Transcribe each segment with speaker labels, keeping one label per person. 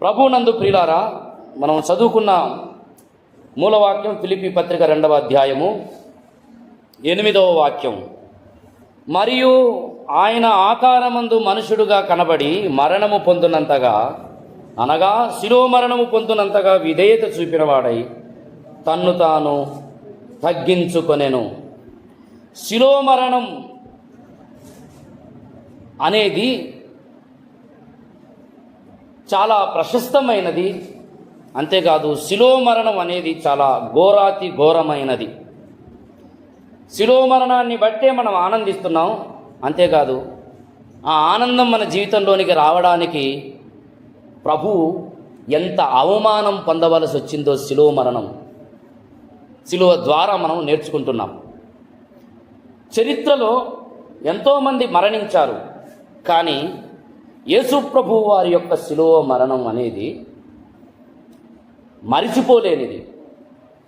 Speaker 1: ప్రభునందు ప్రియులారా, మనం చదువుకున్న మూలవాక్యం ఫిలిప్పీ పత్రిక 2వ అధ్యాయము 8వ వాక్యం. మరియు ఆయన ఆకారమందు మనుషుడుగా కనబడి మరణము పొందునంతగా, అనగా శిలువ మరణము పొందునంతగా విధేయత చూపినవాడై తన్ను తాను తగ్గించుకొనెను. శిలువ మరణం అనేది చాలా ప్రశస్తమైనది. అంతేకాదు, శిలువ మరణం అనేది చాలా ఘోరాతి ఘోరమైనది. శిలువ మరణాన్ని బట్టే మనం ఆనందిస్తున్నాం. అంతేకాదు, ఆ ఆనందం మన జీవితంలోనికి రావడానికి ప్రభువు ఎంత అవమానం పొందవలసి వచ్చిందో శిలువ మరణం, శిలువ ద్వారా మనం నేర్చుకుంటున్నాం. చరిత్రలో ఎంతోమంది మరణించారు, కానీ యేసు ప్రభువు వారి యొక్క శిలువ మరణం అనేది మరిచిపోలేనిది.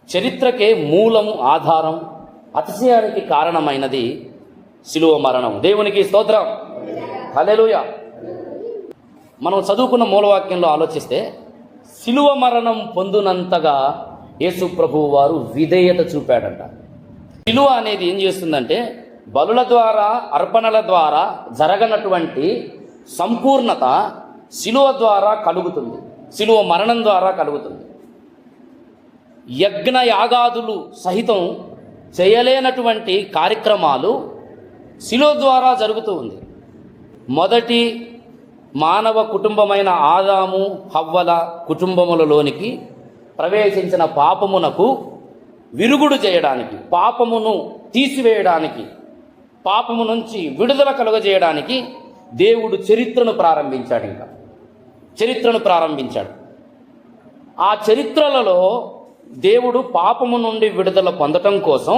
Speaker 1: చరిత్రకే మూలము, ఆధారం, అతిశయానికి కారణమైనది శిలువ మరణం. దేవునికి స్తోత్రం, హల్లెలూయా. మనం చదువుకున్న మూలవాక్యంలో ఆలోచిస్తే, శిలువ మరణం పొందునంతగా యేసు ప్రభువు వారు విధేయత చూపాడంట. శిలువ అనేది ఏం చేస్తుందంటే, బలుల ద్వారా, అర్పణల ద్వారా జరగనటువంటి సంపూర్ణత శిలువ ద్వారా కలుగుతుంది, శిలువ మరణం ద్వారా కలుగుతుంది. యజ్ఞ యాగాదులు సహితం చేయలేనటువంటి కార్యక్రమాలు శిలువ ద్వారా జరుగుతూ ఉంది. మొదటి మానవ కుటుంబమైన ఆదాము హవ్వల కుటుంబములలోనికి ప్రవేశించిన పాపమునకు విరుగుడు చేయడానికి, పాపమును తీసివేయడానికి, పాపము నుంచి విడుదల కలుగజేయడానికి దేవుడు చరిత్రను ప్రారంభించాడు. ఇంకా చరిత్రను ప్రారంభించాడు. ఆ చరిత్రలలో దేవుడు పాపము నుండి విడుదల పొందటం కోసం,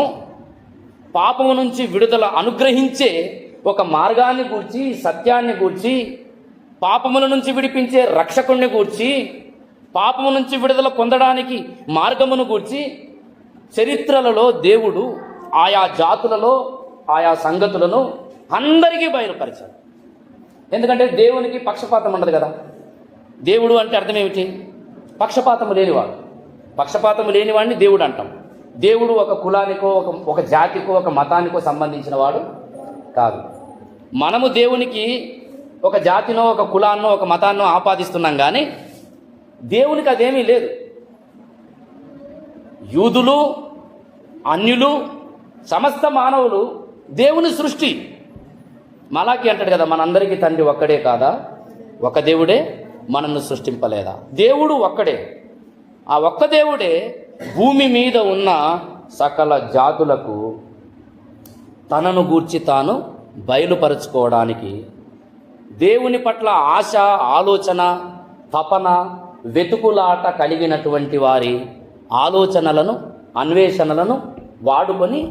Speaker 1: పాపము నుంచి విడుదల అనుగ్రహించే ఒక మార్గాన్ని గూర్చి, సత్యాన్ని గూర్చి, పాపముల నుంచి విడిపించే రక్షకుణ్ణి గూర్చి, పాపము నుంచి విడుదల పొందడానికి మార్గమును గూర్చి చరిత్రలలో దేవుడు ఆయా జాతులలో ఆయా సంగతులను అందరికీ బయలుపరిచాడు. ఎందుకంటే దేవునికి పక్షపాతం ఉండదు కదా. దేవుడు అంటే అర్థం ఏమిటి? పక్షపాతము లేనివాడు. పక్షపాతము లేనివాడిని దేవుడు అంటాం. దేవుడు ఒక కులానికో, ఒక జాతికో, ఒక మతానికో సంబంధించిన వాడు కాదు. మనము దేవునికి ఒక జాతినో, ఒక కులాన్నో, ఒక మతాన్నో ఆపాదిస్తున్నాం, కానీ దేవునికి అదేమీ లేదు. యూదులు, అన్యులు, సమస్త మానవులు దేవుని సృష్టి. మలాకి అంటాడు కదా, మనందరికీ తండ్రి ఒక్కడే కాదా? ఒక దేవుడే మనల్ని సృష్టింపలేదా? దేవుడు ఒక్కడే. ఆ ఒక్క దేవుడే భూమి మీద ఉన్న సకల జాతులకు తనను గూర్చి తాను బయలుపరుచుకోవడానికి, దేవుని పట్ల ఆశ, ఆలోచన, తపన, వెతుకులాట కలిగినటువంటి వారి ఆలోచనలను, అన్వేషణలను వాడుకొని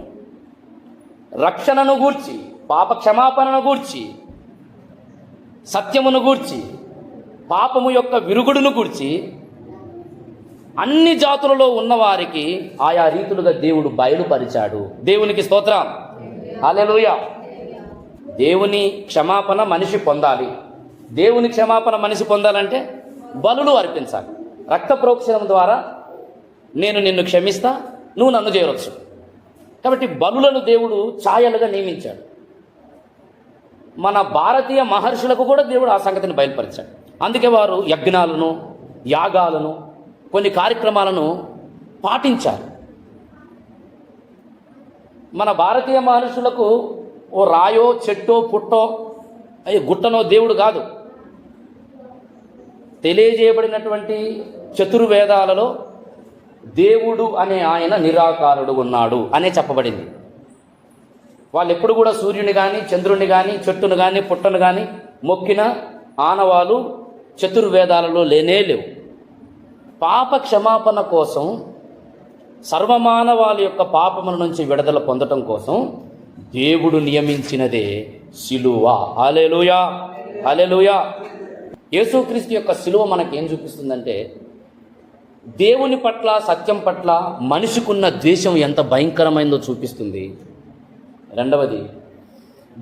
Speaker 1: రక్షణను గూర్చి, పాప క్షమాపణను గూర్చి, సత్యమును గూర్చి, పాపము యొక్క విరుగుడును గూర్చి అన్ని జాతులలో ఉన్నవారికి ఆయా రీతులుగా దేవుడు బయలుపరిచాడు. దేవునికి స్తోత్రం, హల్లెలూయా. దేవుని క్షమాపణ మనిషి పొందాలి. దేవుని క్షమాపణ మనిషి పొందాలంటే బలులు అర్పించాలి. రక్త ప్రోక్షణం ద్వారా నేను నిన్ను క్షమిస్తా, నువ్వు నన్ను చేరవచ్చు. కాబట్టి బలులను దేవుడు ఛాయలుగా నియమించాడు. మన భారతీయ మహర్షులకు కూడా దేవుడు ఆ సంగతిని బయలుపరిచాడు. అందుకే వారు యజ్ఞాలను, యాగాలను, కొన్ని కార్యక్రమాలను పాటించారు. మన భారతీయ మహర్షులకు ఓ రాయో, చెట్టో, పుట్టో, గుట్టనో దేవుడు కాదు. తెలియజేయబడినటువంటి చతుర్వేదాలలో దేవుడు అనే ఆయన నిరాకారుడు ఉన్నాడు అనే చెప్పబడింది. వాళ్ళు ఎప్పుడు కూడా సూర్యుని కానీ, చంద్రుని కానీ, చెట్టును కానీ, పుట్టను కానీ మొక్కిన ఆనవాలు చతుర్వేదాలలో లేనే లేవు. పాప క్షమాపణ కోసం, సర్వమానవాళి యొక్క పాపముల నుంచి విడుదల పొందటం కోసం దేవుడు నియమించినదే శిలువ. హల్లెలూయా, హల్లెలూయా. యేసుక్రీస్తు యొక్క శిలువ మనకేం చూపిస్తుందంటే, దేవుని పట్ల, సత్యం పట్ల మనిషికున్న ద్వేషం ఎంత భయంకరమైందో చూపిస్తుంది. రెండవది,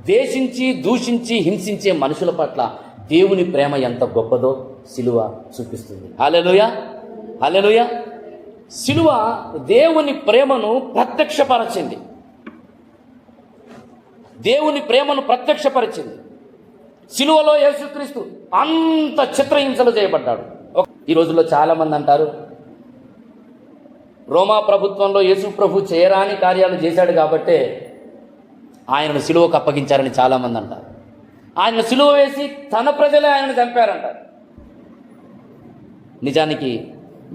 Speaker 1: ద్వేషించి, దూషించి, హింసించే మనుషుల పట్ల దేవుని ప్రేమ ఎంత గొప్పదో సిలువ చూపిస్తుంది. హల్లెలూయా, హల్లెలూయా. సిలువ దేవుని ప్రేమను ప్రత్యక్షపరచింది. దేవుని ప్రేమను ప్రత్యక్షపరిచింది. సిలువలో యేసుక్రీస్తు అంత చిత్రహింసలు చేయబడ్డాడు. ఈ రోజుల్లో చాలామంది అంటారు, రోమా ప్రభుత్వంలో యేసు ప్రభు చేయరాని కార్యాలు చేశాడు కాబట్టే ఆయనను సిలువకు అప్పగించారని చాలామంది అంటారు. ఆయన సిలువ వేసి తన ప్రజలే ఆయనను చంపారంటారు. నిజానికి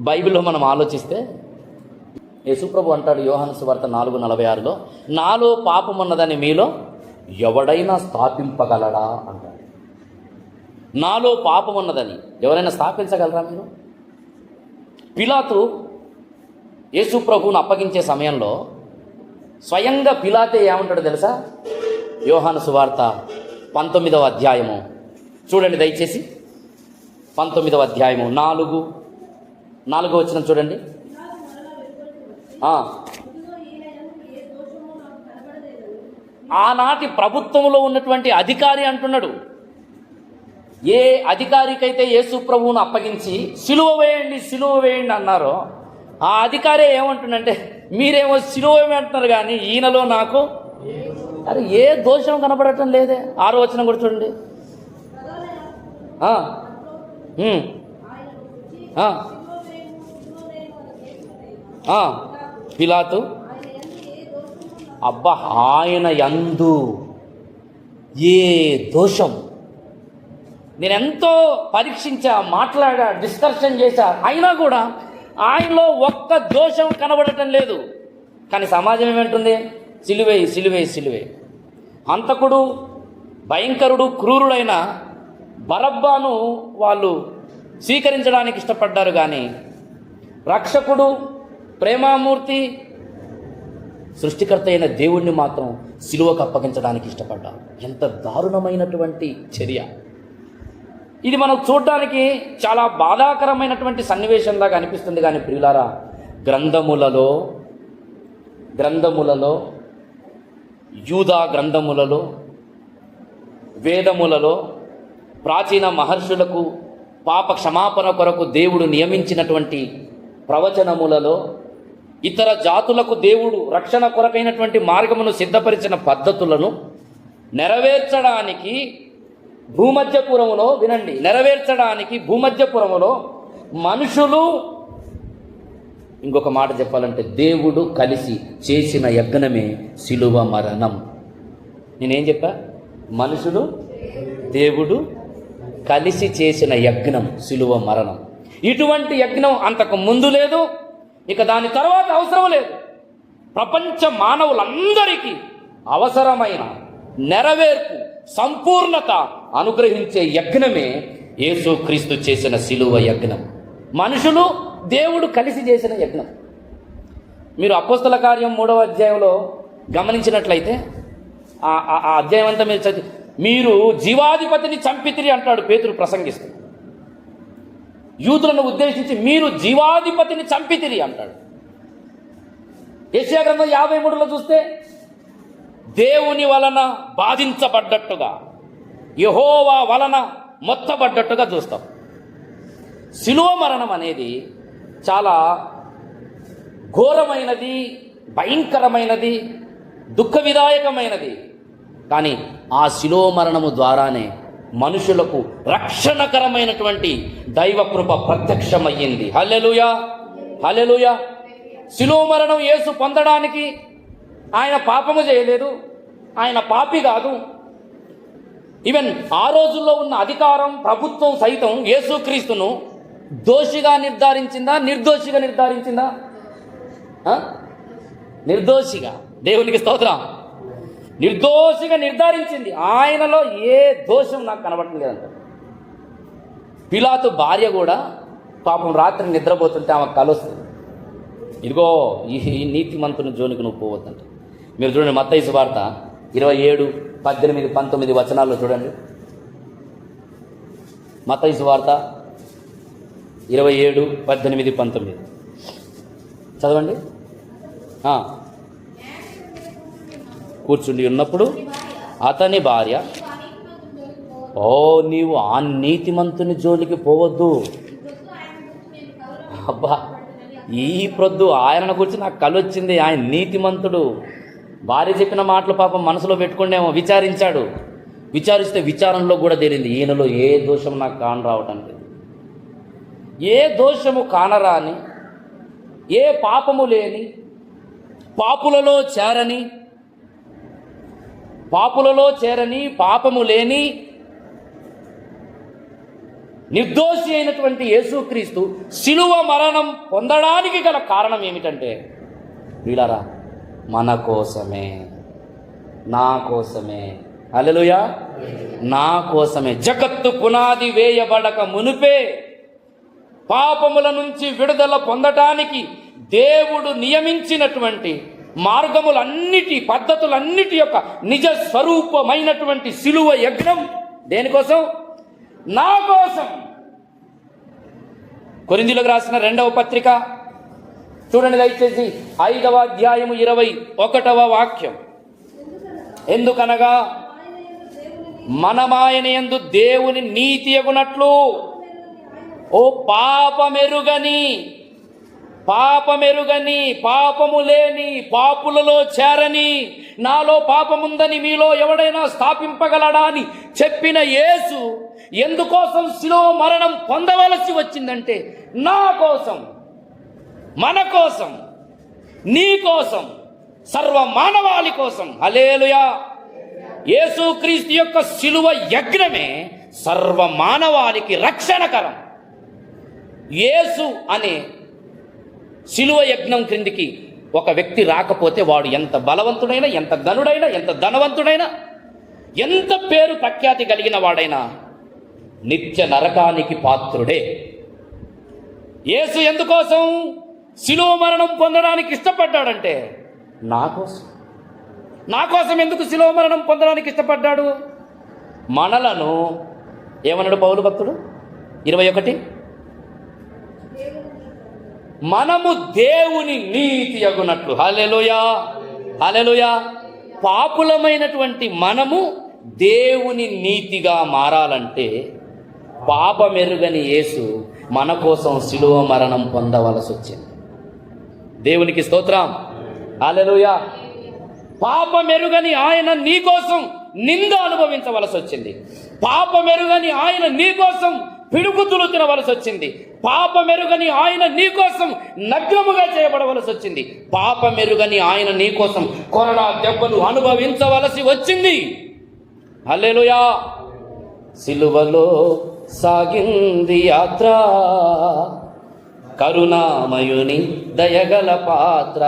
Speaker 1: బైబిల్లో మనం ఆలోచిస్తే యేసుప్రభు అంటాడు యోహాను సువార్త 4:46లో, నాలో పాపం ఉన్నదని మీలో ఎవడైనా స్థాపింపగలడా అంటాడు. నాలో పాపం ఉన్నదని ఎవరైనా స్థాపించగలరా మీరు? పిలాతు యేసుప్రభువును అప్పగించే సమయంలో స్వయంగా పిలాతే ఏమంటాడు తెలుసా? యోహాను సువార్త 19వ అధ్యాయము చూడండి దయచేసి. 19వ అధ్యాయము 4వ వచనం చూడండి. ఆనాటి ప్రభుత్వంలో ఉన్నటువంటి అధికారి అంటున్నాడు, ఏ అధికారికైతే యేసు ప్రభువును అప్పగించి సిలువ వేయండి అన్నారో ఆ అధికారే ఏమంటుండంటే, మీరేమో సిలువ వేయంటున్నారు కానీ ఈయనలో నాకు అరే ఏ దోషం కనపడటం లేదే. 6వ వచనం కూడా చూడండి. పిలాతు అబ్బా ఆయన యందు ఏ దోషం, నేనెంతో పరీక్షించా, మాట్లాడా, డిస్కషన్ చేశా, అయినా కూడా ఆయనలో ఒక్క దోషం కనబడటం లేదు. కానీ సమాజం ఏమంటుంది? సిలువే. హంతకుడు, భయంకరుడు, క్రూరుడైన బరబ్బాను వాళ్ళు స్వీకరించడానికి ఇష్టపడ్డారు, కానీ రక్షకుడు, ప్రేమామూర్తి, సృష్టికర్త అయిన దేవుణ్ణి మాత్రం సిలువకు అప్పగించడానికి ఇష్టపడ్డారు. ఎంత దారుణమైనటువంటి చర్య ఇది! మనం చూడడానికి చాలా బాధాకరమైనటువంటి సన్నివేశంలాగా అనిపిస్తుంది. కానీ ప్రియులారా, గ్రంథములలో యూదా గ్రంథములలో, వేదములలో, ప్రాచీన మహర్షులకు పాప క్షమాపణ కొరకు దేవుడు నియమించినటువంటి ప్రవచనములలో, ఇతర జాతులకు దేవుడు రక్షణ కొరకైనటువంటి మార్గమును సిద్ధపరిచిన పద్ధతులను నెరవేర్చడానికి భూమధ్యపురములో, వినండి, నెరవేర్చడానికి భూమధ్యపురములో మనుషులు, ఇంకొక మాట చెప్పాలంటే దేవుడు కలిసి చేసిన యజ్ఞమే సిలువ మరణం. నేనేం చెప్పా? మనుషులు, దేవుడు కలిసి చేసిన యజ్ఞం సిలువ మరణం. ఇటువంటి యజ్ఞం అంతకు ముందు లేదు, ఇక దాని తర్వాత అవసరం లేదు. ప్రపంచ మానవులందరికీ అవసరమైన నెరవేర్పు, సంపూర్ణత అనుగ్రహించే యజ్ఞమే యేసుక్రీస్తు చేసిన సిలువ యజ్ఞం. మనుషులు, దేవుడు కలిసి చేసిన యజ్ఞం. మీరు అపోస్తల కార్యం 3వ అధ్యాయంలో గమనించినట్లయితే ఆ అధ్యాయం అంతా మీరు చదివి, మీరు జీవాధిపతిని చంపితిరి అంటాడు పేతురు ప్రసంగిస్తూ. యూదులను ఉద్దేశించి మీరు జీవాధిపతిని చంపితిరి అంటాడు. యెషయా గ్రంథం 53లో చూస్తే దేవుని వలన బాధించబడ్డట్టుగా, యెహోవా వలన మొత్తబడ్డట్టుగా చూస్తాం. సిలువ మరణం అనేది చాలా ఘోరమైనది, భయంకరమైనది, దుఃఖ విదాయకమైనది. కానీ ఆ సిలువ మరణము ద్వారానే మనుషులకు రక్షణకరమైనటువంటి దైవకృప ప్రత్యక్షమయ్యింది. హల్లెలూయా, హల్లెలూయా. సిలువ మరణం యేసు పొందడానికి ఆయన పాపము చేయలేదు, ఆయన పాపి కాదు. ఈవెన్ ఆ రోజుల్లో ఉన్న అధికారం, ప్రభుత్వం సైతం యేసుక్రీస్తును దోషిగా నిర్ధారించిందా, నిర్దోషిగా నిర్ధారించిందా? నిర్దోషిగా. దేవునికి స్తోత్రం. నిర్దోషిగా నిర్ధారించింది. ఆయనలో ఏ దోషం నాకు కనబడటం లేదంట. పిలాతు భార్య కూడా పాపం రాత్రి నిద్రపోతుంటే ఆమె కలొస్తుంది, ఇదిగో ఈ నీతిమంతుని జోలికి నువ్వు పోవద్దంట. మీరు చూడండి, మత్తయి సువార్త 27, 18, 19 వచనాల్లో చూడండి. మత్తయి సువార్త 27, 18, 19 చదవండి. కూర్చుండి ఉన్నప్పుడు అతని భార్య ఓ నీవు ఆ నీతిమంతుని జోలికి పోవద్దు. అబ్బా, ఈ ప్రొద్దు ఆయన గురించి నాకు కలొచ్చింది. ఆయన నీతిమంతుడు. భార్య చెప్పిన మాటలు పాపం మనసులో పెట్టుకుండేమో, విచారించాడు. విచారిస్తే విచారంలో కూడా తేలింది, ఈయనలో ఏ దోషం నాకు కాన రావటం లేదు, ఏ దోషము కానరాని, ఏ పాపము లేని, పాపులలో చేరని పాపము లేని నిర్దోషి అయినటువంటి యేసుక్రీస్తు శిలువ మరణం పొందడానికి గల కారణం ఏమిటంటే, వీళ్ళారా, మన కోసమే, నా కోసమే, హల్లెలూయా, నా కోసమే. జగత్తు పునాది వేయబడక మునుపే పాపముల నుంచి విడుదల పొందటానికి దేవుడు నియమించినటువంటి పద్ధతులన్నిటి యొక్క నిజ స్వరూపమైనటువంటి శిలువ యజ్ఞం దేనికోసం? నా కోసం. కొరింథీయులకు రాసిన 2వ పత్రిక చూడండి దయచేసి, 5వ అధ్యాయము 21వ వాక్యం. ఎందుకనగా మనమాయన యందు దేవుని నీతి యగునట్లు ఓ పాపమెరుగని, పాపము లేని, పాపులలో చేరని, నాలో పాపముందని మీలో ఎవడైనా స్థాపింపగలడా అని చెప్పిన యేసు ఎందుకోసం శిలువ మరణం పొందవలసి వచ్చిందంటే, నా కోసం, మన కోసం, నీ కోసం, సర్వ మానవాళి కోసం. హల్లెలూయా. యేసుక్రీస్తు యొక్క శిలువ యజ్ఞమే సర్వ మానవాళికి రక్షణకరం. యేసు అనే శిలువ యజ్ఞం క్రిందికి ఒక వ్యక్తి రాకపోతే వాడు ఎంత బలవంతుడైనా, ఎంత ధనుడైనా, ఎంత ధనవంతుడైనా, ఎంత పేరు ప్రఖ్యాతి కలిగిన వాడైనా నిత్య నరకానికి పాత్రుడే. యేసు ఎందుకోసం శిలువ మరణం పొందడానికి ఇష్టపడ్డాడంటే, నా కోసం ఎందుకు శిలువ మరణం పొందడానికి ఇష్టపడ్డాడు? మనలను ఏమన్నాడు పౌలు భక్తుడు 21, మనము దేవుని నీతి యగునట్లు. హల్లెలూయా, హల్లెలూయా. పాపులమైనటువంటి మనము దేవుని నీతిగా మారాలంటే పాపమెరుగని యేసు మన కోసం శిలువ మరణం పొందవలసి వచ్చింది. దేవునికి స్తోత్రం. హల్లెలూయా. పాపమెరుగని ఆయన నీ కోసం నింద అనుభవించవలసి వచ్చింది. పాపమెరుగని ఆయన నీ కోసం పిడుగుతులు తినవలసి వచ్చింది. పాపమెరుగని ఆయన నీ కోసం నగ్నముగా చేయబడవలసి వచ్చింది. పాపమెరుగని ఆయన నీ కోసం కొరడా దెబ్బలు అనుభవించవలసి వచ్చింది. హల్లెలూయా. సిలువలో సాగింది యాత్ర, కరుణామయుని దయగల పాత్ర.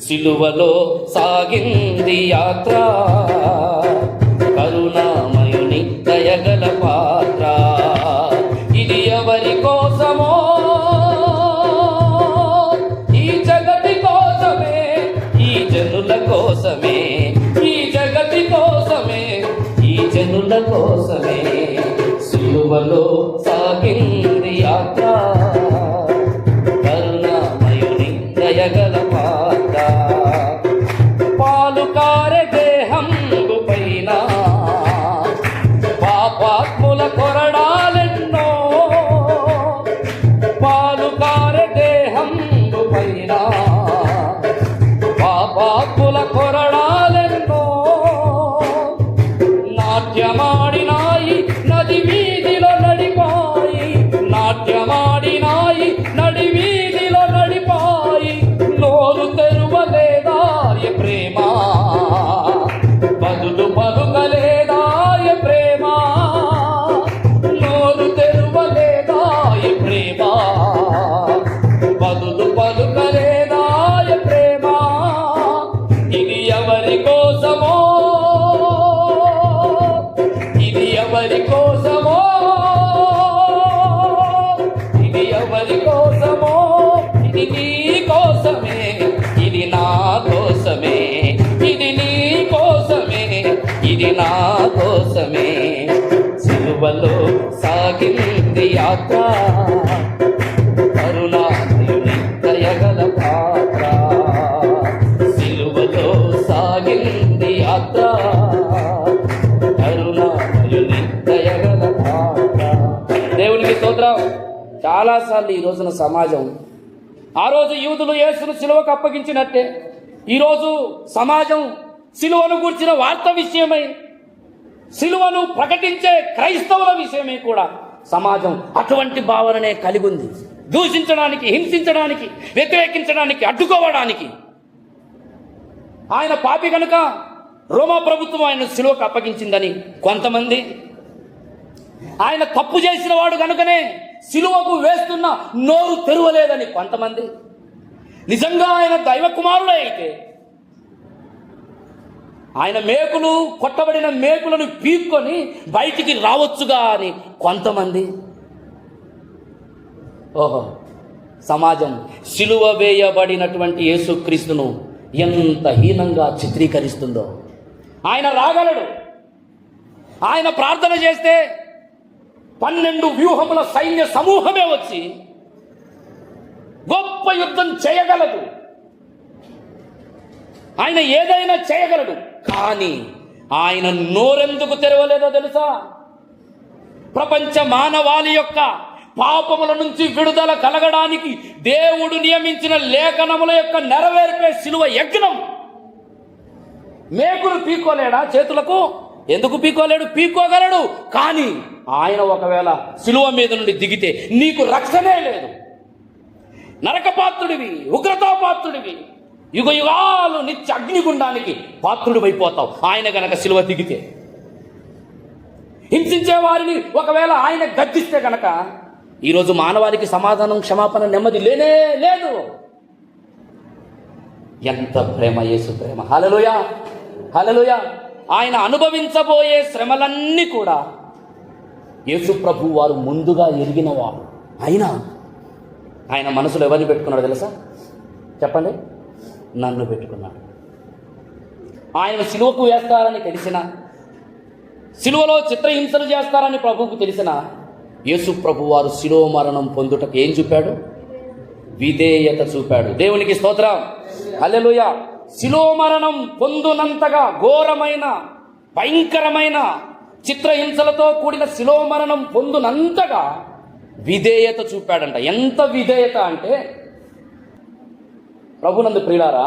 Speaker 1: సిలువలో సాగింది యాత్ర, కరుణామయుని దయగల పాత్ర. ఇది ఎవరి కోసమో? ఈ జగతి కోసమే, ఈ జనుల కోసమే, ఈ జగతి కోసమే, ఈ జనుల కోసమే. సిలువలో సాగింది యాత్ర, కరుణామయుని దయగల పాత్ర. పాలు కారే దేహం పైన పాపాత్ముల కొరడాలెన్నో, పాలు కారే దేహం పైన పాపాత్ముల కొరడాలెన్నో. నాట్యమాడినాయి నది వీధిలో నడిపాయి, నాట్యమాడినాయి నడి వీధిలో నడిపాయి. నోరు తెరువలేదాయ ప్రేమ, బదులు పలుకలేదాయ ప్రేమ. నోరు తెరువలేదాయ ప్రేమ, బదులు పలుకలేదాయ ప్రేమ. ఇది ఎవరి కోసమో? ఇది ఎవరి కోసమో? ఇది ఎవరి కోసమో? ఇది నీ కోసమే, ఇది నా కోసమే, ఇది నీ కోసమే, ఇది నా కోసమే. సిలువలో సాగింది యాత్ర, కరుణామయుని దయగల పాత్ర. సిలువలో సాగింది యాత్ర, కరుణా స్తోత్రం. చాలాసార్లు ఈ రోజున సమాజం, ఆ రోజు యూదులు యేసును సిలువకు అప్పగించినట్టే ఈరోజు సమాజం సిలువను గూర్చిన వార్త విషయమై, సిలువను ప్రకటించే క్రైస్తవుల విషయమై కూడా సమాజం అటువంటి భావననే కలిగి ఉంది. దూషించడానికి, హింసించడానికి, వ్యతిరేకించడానికి, అడ్డుకోవడానికి. ఆయన పాపి కనుక రోమా ప్రభుత్వం ఆయన సిలువకు అప్పగించిందని కొంతమంది, ఆయన తప్పు చేసిన వాడు కనుకనే సిలువకు వేస్తున్న నోరు తెరవలేదని కొంతమంది, నిజంగా ఆయన దైవ కుమారుడే అయితే ఆయన మేకులు, కొట్టబడిన మేకులను పీక్కొని బయటికి రావచ్చుగా అని కొంతమంది. ఓహో, సమాజం సిలువ వేయబడినటువంటి యేసుక్రీస్తును ఎంత హీనంగా చిత్రీకరిస్తుందో. ఆయన రాగలడు. ఆయన ప్రార్థన చేస్తే 12 వ్యూహముల సైన్య సమూహమే వచ్చి గొప్ప యుద్ధం చేయగలదు. ఆయన ఏదైనా చేయగలడు. కానీ ఆయన నోరెందుకు తెరవలేదో తెలుసా? ప్రపంచ మానవాళి యొక్క పాపముల నుంచి విడుదల కలగడానికి దేవుడు నియమించిన లేఖనముల యొక్క నెరవేర్పే సిలువ యజ్ఞం. మేకులు పీక్కోలేడా చేతులకు? ఎందుకు పీక్కోలేడు? పీక్కోగలడు. కానీ ఆయన ఒకవేళ సిలువ మీద నుండి దిగితే నీకు రక్షణే లేదు. నరకపాత్రుడివి, ఉగ్రతాపాత్రుడివి, యుగ యుగాలు నిత్య అగ్నిగుండానికి పాత్రుడివైపోతావు ఆయన గనక సిలువ దిగితే. హింసించే వారిని ఒకవేళ ఆయన గద్దిస్తే గనక ఈరోజు మానవాళికి సమాధానం, క్షమాపణ, నెమ్మది లేనే లేదు. ఎంత ప్రేమ యేసు ప్రేమ! హల్లెలూయా, హల్లెలూయా. ఆయన అనుభవించబోయే శ్రమలన్నీ కూడా యేసు ప్రభు వారు ముందుగా ఎరిగినవాడు. అయినా ఆయన మనసులో ఎవరిని పెట్టుకున్నాడు తెలుసా? చెప్పండి. నన్ను పెట్టుకున్నాడు. ఆయన సిలువకు వేస్తారని తెలిసిన, సిలువలో చిత్రహింసలు చేస్తారని ప్రభువుకు తెలిసిన యేసు ప్రభు వారు శిలువ మరణం పొందుటకు ఏం చూపాడు? విధేయత చూపాడు. దేవునికి స్తోత్రం, హల్లెలూయా. శిలువ మరణం పొందునంతగా ఘోరమైన, భయంకరమైన చిత్రహింసలతో కూడిన శిలువ మరణం పొందునంతగా విధేయత చూపాడంట. ఎంత విధేయత అంటే, ప్రభునందు ప్రియులారా,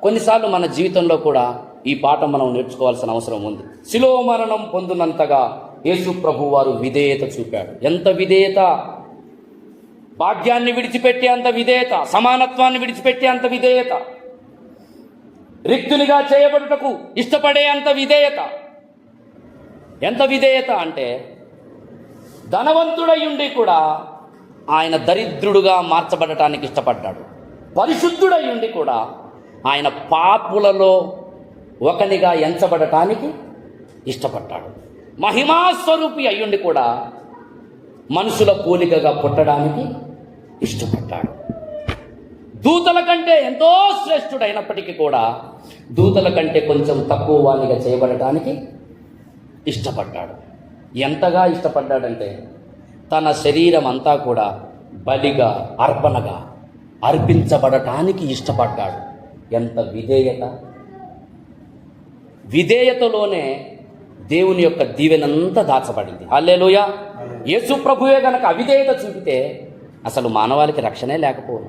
Speaker 1: కొన్నిసార్లు మన జీవితంలో కూడా ఈ పాఠం మనం నేర్చుకోవాల్సిన అవసరం ఉంది. శిలువ మరణం పొందునంతగా యేసు ప్రభు వారు విధేయత చూపాడు. ఎంత విధేయత! భాగ్యాన్ని విడిచిపెట్టే అంత విధేయత, సమానత్వాన్ని విడిచిపెట్టే అంత విధేయత, రిక్తునిగా చేయబడుటకు ఇష్టపడే అంత విధేయత. ఎంత విధేయత అంటే, ధనవంతుడయ్యుండి కూడా ఆయన దరిద్రుడుగా మార్చబడటానికి ఇష్టపడ్డాడు. పరిశుద్ధుడయ్యుండి కూడా ఆయన పాపులలో ఒకనిగా ఎంచబడటానికి ఇష్టపడ్డాడు. మహిమాస్వరూపి అయ్యుండి కూడా మనుషుల పోలికగా పుట్టడానికి ఇష్టపడ్డాడు. దూతల కంటే ఎంతో శ్రేష్ఠుడైనప్పటికీ కూడా దూతల కంటే కొంచెం తక్కువ వానిగా చేయబడటానికి ఇష్టపడ్డాడు. ఎంతగా ఇష్టపడ్డాడంటే, తన శరీరం అంతా కూడా బలిగా, అర్పణగా అర్పించబడటానికి ఇష్టపడ్డాడు. ఎంత విధేయత! విధేయతలోనే దేవుని యొక్క దీవెనంతా దాచబడింది. హల్లెలూయా. యేసు ప్రభువే గనక అవిధేయత చూపితే అసలు మానవాళికి రక్షణే లేకపోదు.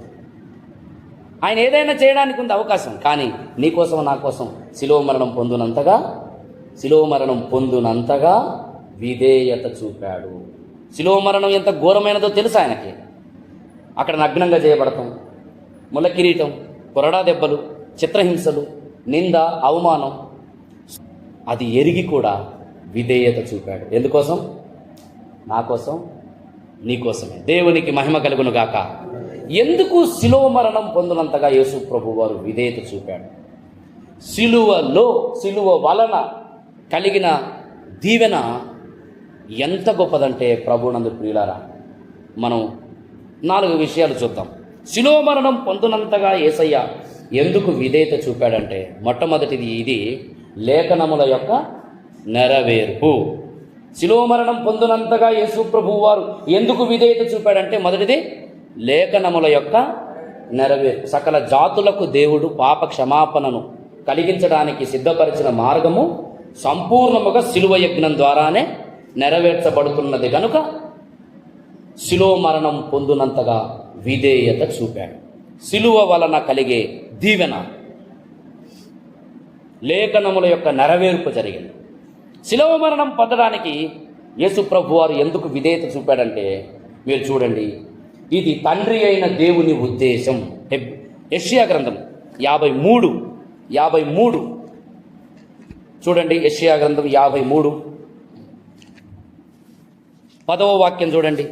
Speaker 1: ఆయన ఏదైనా చేయడానికి ఉంది అవకాశం. కానీ నీకోసం, నా కోసం శిలువ మరణం పొందునంతగా విధేయత చూపాడు. శిలువ మరణం ఎంత ఘోరమైనదో తెలుసు ఆయనకి. అక్కడ నగ్నంగా చేయబడతాం, ముళ్ళ కిరీటం, కొరడా దెబ్బలు, చిత్రహింసలు, నింద, అవమానం. అది ఎరిగి కూడా విధేయత చూపాడు. ఎందుకోసం? నా కోసం, నీకోసమే. దేవునికి మహిమ కలుగును గాక. ఎందుకు శిలువ మరణం పొందినంతగా యేసు ప్రభు వారు విధేయత చూపాడు? శిలువ వలన కలిగిన దీవెన ఎంత గొప్పదంటే, ప్రభునందు ప్రియులారా, మనం 4 విషయాలు చూద్దాం. శిలువ మరణం పొందినంతగా యేసయ్య ఎందుకు విధేయత చూపాడంటే, మొట్టమొదటిది ఇది లేఖనముల యొక్క నెరవేర్పు. శిలువ మరణం పొందినంతగా యేసు ప్రభువు వారు ఎందుకు విధేయత చూపాడంటే, మొదటిది లేఖనముల యొక్క నెరవేర్పు. సకల జాతులకు దేవుడు పాప క్షమాపణను కలిగించడానికి సిద్ధపరిచిన మార్గము సంపూర్ణముగా శిలువ యజ్ఞం ద్వారానే నెరవేర్చబడుతున్నది కనుక శిలువ మరణం పొందునంతగా విధేయత చూపాడు. శిలువ వలన కలిగే దీవెన, లేఖనముల యొక్క నెరవేర్పు జరిగింది. శిలువ మరణం పొందడానికి యేసు ప్రభు వారు ఎందుకు విధేయత చూపాడంటే, మీరు చూడండి, ఇది తండ్రి అయిన దేవుని ఉద్దేశం. యెషయా గ్రంథం 53 చూడండి. యెషయా గ్రంథం 53 10వ వాక్యం చూడండి.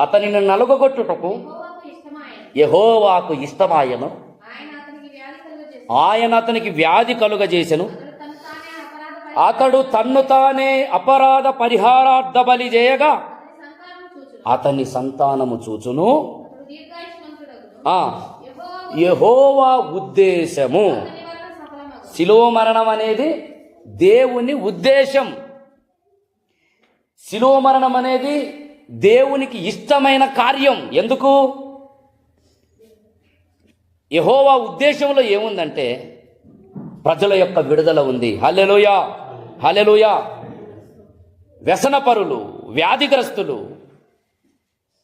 Speaker 1: అతనిని నలుగగొట్టుటకు యెహోవాకు ఇష్టమాయను, ఆయన అతనికి వ్యాధి కలుగజేసెను, అతడు తన్ను తానే అపరాధ పరిహారార్థ బలి చేయగా అతని సంతానము చూచును. యెహోవా ఉద్దేశము. శిలువ మరణం అనేది దేవుని ఉద్దేశం. శిలువ మరణం అనేది దేవునికి ఇష్టమైన కార్యం. ఎందుకు? యెహోవా ఉద్దేశంలో ఏముందంటే ప్రజల యొక్క విడుదల ఉంది. హల్లెలూయా, హల్లెలూయా. వ్యసనపరులు, వ్యాధిగ్రస్తులు,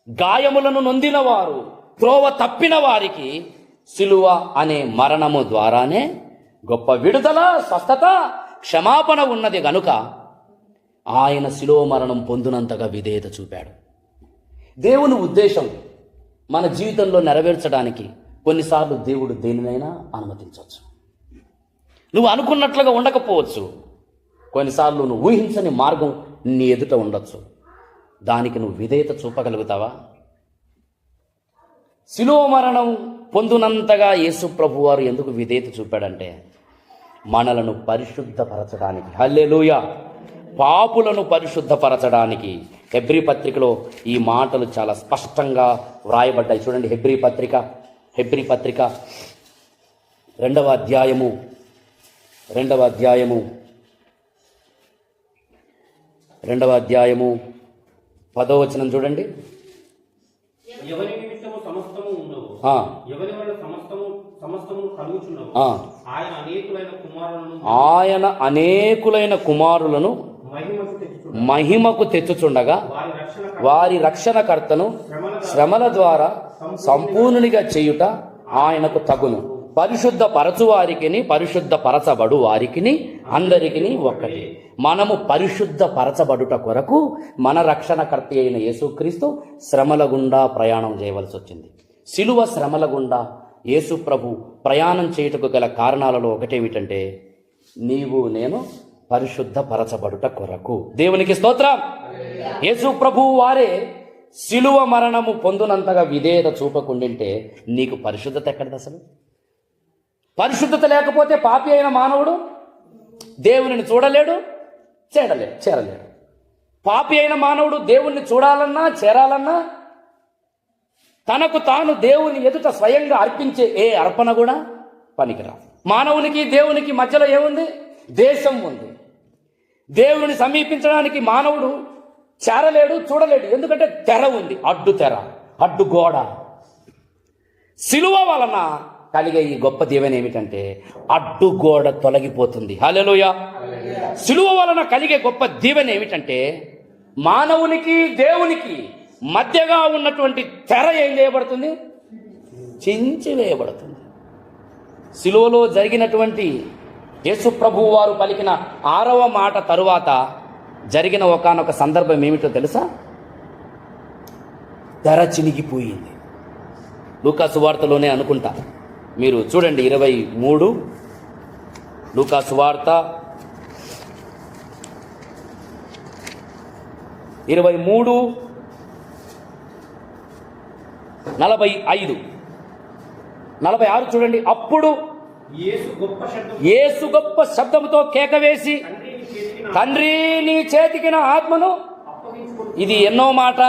Speaker 1: గాయములను నొందిన వారు, త్రోవ తప్పిన వారికి శిలువ అనే మరణము ద్వారానే గొప్ప విడుదల, స్వస్థత, క్షమాపణ ఉన్నది గనుక ఆయన శిలువ మరణం పొందినంతగా విధేయత చూపాడు. దేవుని ఉద్దేశం మన జీవితంలో నెరవేర్చడానికి కొన్నిసార్లు దేవుడు దేనినైనా అనుమతించవచ్చు. నువ్వు అనుకున్నట్లుగా ఉండకపోవచ్చు. కొన్నిసార్లు నువ్వు ఊహించని మార్గం నీ ఎదుట ఉండొచ్చు. దానికి నువ్వు విధేయత చూపగలుగుతావా? శిలువ మరణం పొందునంతగా యేసు ప్రభు వారు ఎందుకు విధేయత చూపాడంటే మనలను పరిశుద్ధపరచడానికి. హల్లెలూయా. పాపులను పరిశుద్ధపరచడానికి. హెబ్రీ పత్రికలో ఈ మాటలు చాలా స్పష్టంగా వ్రాయబడ్డాయి. చూడండి, హెబ్రీ పత్రిక 2వ అధ్యాయము 10వ వచనం చూడండి.
Speaker 2: ఎవరి నిమిత్తము సమస్తము ఉండవు, ఎవరి వల్ల సమస్తము కలుగుచున్నవు.
Speaker 1: ఆయన అనేకులైన కుమారులను మహిమకు తెచ్చుచుండగా వారి రక్షణకర్తను శ్రమల ద్వారా సంపూర్ణునిగా చేయుట ఆయనకు తగును. పరిశుద్ధ పరచు వారికిని పరిశుద్ధ పరచబడు వారికిని అందరికీ ఒక్కటి. మనము పరిశుద్ధ పరచబడుట కొరకు మన రక్షణకర్త అయిన యేసుక్రీస్తు శ్రమల గుండా ప్రయాణం చేయవలసి వచ్చింది. శిలువ శ్రమల గుండా యేసు ప్రభు ప్రయాణం చేయుటకు గల కారణాలలో ఒకటేమిటంటే నీవు నేను పరిశుద్ధ పరచబడుట కొరకు. దేవునికి స్తోత్రం. యేసు ప్రభు వారే శిలువ మరణము పొందునంతగా విధేయత చూపకుండింటే నీకు పరిశుద్ధత ఎక్కడిది? అసలు పరిశుద్ధత లేకపోతే పాపి అయిన మానవుడు దేవునిని చూడలేడు, చేరలేడు. పాపి అయిన మానవుడు దేవుణ్ణి చూడాలన్నా చేరాలన్నా తనకు తాను దేవుని ఎదుట స్వయంగా అర్పించే ఏ అర్పణ కూడా పనికిరాదు. మానవునికి దేవునికి మధ్యలో ఏముంది? దేశం ఉంది. దేవుని సమీపించడానికి మానవుడు చేరలేడు, చూడలేడు. ఎందుకంటే తెర ఉంది, అడ్డు తెర, అడ్డు గోడ. శిలువ వలన కలిగే ఈ గొప్ప దీవెన ఏమిటంటే అడ్డు గోడ తొలగిపోతుంది. హల్లెలూయా. శిలువ వలన కలిగే గొప్ప దీవెన ఏమిటంటే మానవునికి దేవునికి మధ్యగా ఉన్నటువంటి తెర ఏం చేయబడుతుంది? చించి వేయబడుతుంది. శిలువలో జరిగినటువంటి యేసు ప్రభువు వారు పలికిన 6వ మాట తరువాత జరిగిన ఒకానొక సందర్భం ఏమిటో తెలుసా? తెర చినిగిపోయింది. లూకా సువార్తలోనే అనుకుంటా. మీరు చూడండి 23 లూకా సువార్త 23:45-46 చూడండి. అప్పుడు యేసు గొప్ప శబ్దముతో కేక వేసి తండ్రి నీ చేతికి నా ఆత్మను. ఇది ఎన్నో మాట?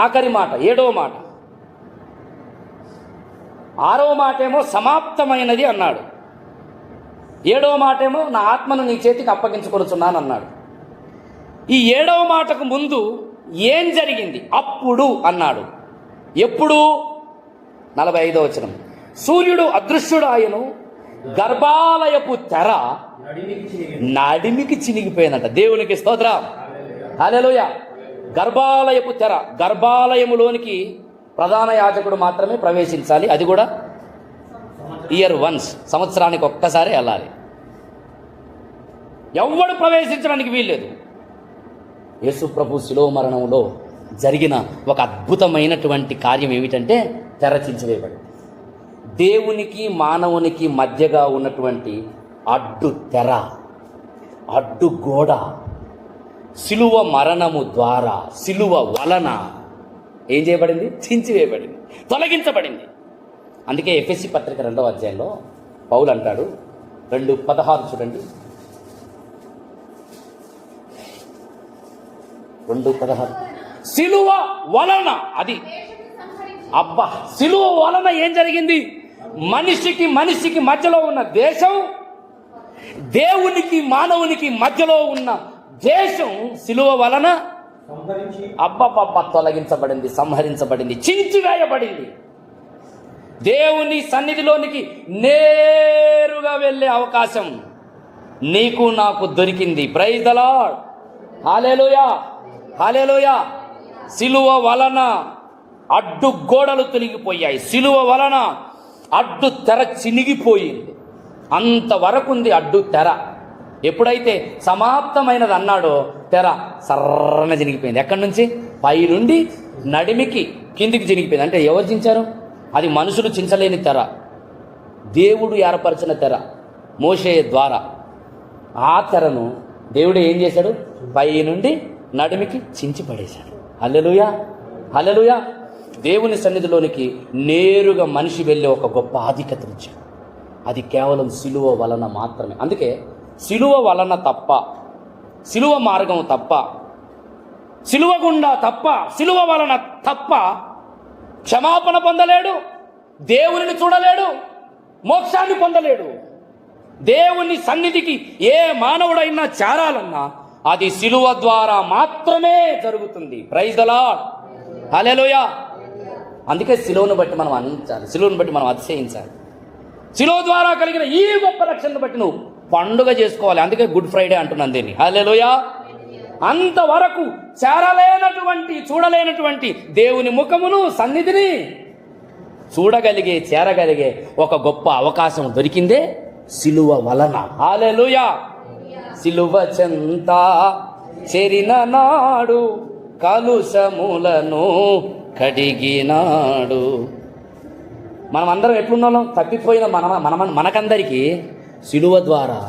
Speaker 1: ఆఖరి మాట, 7వ మాట. 6వ మాటేమో సమాప్తమైనది అన్నాడు. 7వ మాటేమో నా ఆత్మను నీ చేతికి అప్పగించుకొనుచున్నాను అన్నాడు. ఈ 7వ మాటకు ముందు ఏం జరిగింది? అప్పుడు అన్నాడు. ఎప్పుడు? 45వ వచనం. సూర్యుడు అదృశ్యుడు ఆయను, గర్భాలయపు తెర నడిమికి చినిగిపోయిందంట. దేవునికి స్తోత్రం. హల్లెలూయా. గర్భాలయపు తెర, గర్భాలయములోనికి ప్రధాన యాజకుడు మాత్రమే ప్రవేశించాలి. అది కూడా ఇయర్ వన్స్, సంవత్సరానికి ఒక్కసారి వెళ్ళాలి. ఎవ్వడు ప్రవేశించడానికి వీల్లేదు. యేసు ప్రభు శిలువ మరణంలో జరిగిన ఒక అద్భుతమైనటువంటి కార్యం ఏమిటంటే తెర చించివేయబడింది. దేవునికి మానవునికి మధ్యగా ఉన్నటువంటి అడ్డు తెర, అడ్డు గోడ శిలువ మరణము ద్వారా, శిలువ వలన ఏం చేయబడింది? చించివేయబడింది, తొలగించబడింది. అందుకే ఎఫెసీ పత్రిక 2వ అధ్యాయంలో పౌలు అంటాడు, 2:16 చూడండి. 2:16 శిలువ వలన, అది అబ్బా, శిలువ వలన ఏం జరిగింది? మనిషికి మధ్యలో ఉన్న దేశం, దేవునికి మానవునికి మధ్యలో ఉన్న దేశం శిలువ వలన అబ్బబ్బబ్బ తొలగించబడింది, సంహరించబడింది, చించివేయబడింది. దేవుని సన్నిధిలోనికి నేరుగా వెళ్ళే అవకాశం నీకు నాకు దొరికింది. Praise the Lord. Hallelujah, hallelujah. శిలువ వలన అడ్డు గోడలు తొలగిపోయాయి, శిలువ వలన అడ్డు తెర చినిగిపోయింది. అంతవరకు ఉంది అడ్డు తెర. ఎప్పుడైతే సమాప్తమైనది అన్నాడో తెర సర్రన చినిగిపోయింది. ఎక్కడి నుంచి? పైనుండి నడిమికి కిందికి చినిగిపోయింది. అంటే ఎవరు చించారు? అది మనుషులు చించలేని తెర, దేవుడు ఏర్పరిచిన తెర, మోషే ద్వారా. ఆ తెరను దేవుడు ఏం చేశాడు? పైనుండి నడిమికి చించి పడేశాడు. హల్లెలూయా, హల్లెలూయా. దేవుని సన్నిధిలోనికి నేరుగా మనిషి వెళ్ళే ఒక గొప్ప ఆధిక్యతను ఇచ్చాడు. అది కేవలం సిలువ వలన మాత్రమే. అందుకే సిలువ వలన తప్ప, సిలువ మార్గం తప్ప, సిలువ గుండా తప్ప, సిలువ వలన తప్ప క్షమాపణ పొందలేడు, దేవునిని చూడలేడు, మోక్షాన్ని పొందలేడు. దేవుని సన్నిధికి ఏ మానవుడైనా చేరాలన్నా అది సిలువ ద్వారా మాత్రమే జరుగుతుంది. Praise the Lord. హల్లెలూయా. అందుకే సిలువను బట్టి మనం ఆనందించాలి, సిలువను బట్టి మనం అతిశయించాలి. సిలువ ద్వారా కలిగిన ఈ గొప్ప రక్షణను బట్టి నువ్వు పండుగ చేసుకోవాలి. అందుకే గుడ్ ఫ్రైడే అంటున్నాను దీన్ని. హల్లెలూయా. అంతవరకు చేరలేనటువంటి, చూడలేనటువంటి దేవుని ముఖమును, సన్నిధిని చూడగలిగే, చేరగలిగే ఒక గొప్ప అవకాశం దొరికిందే సిలువ వలన. హల్లెలూయా. సిలువ చెంత చేరిన నాడు కలుషములను కడిగినాడు. మనం అందరం ఎట్లున్నాం? తప్పిపోయిన మనకందరికీ సిలువ ద్వారా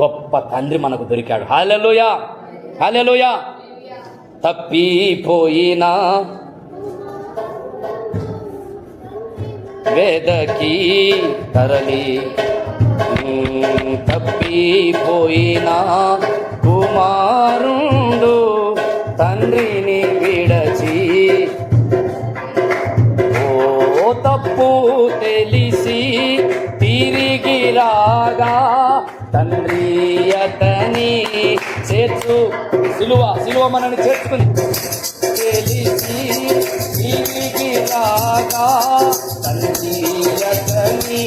Speaker 1: గొప్ప తండ్రి మనకు దొరికాడు. హల్లెలూయా, హల్లెలూయా. తప్పిపోయిన వేదకి తరలి, తప్పిపోయిన కుమారుండు తండ్రిని విడచి, ఓ తప్పు తెలిసి తిరిగి రాగా తండ్రి అతని చేర్చు. సిలువ మనని చేర్చుకుని తెలిసి తిరిగి రాగా తండ్రి అతని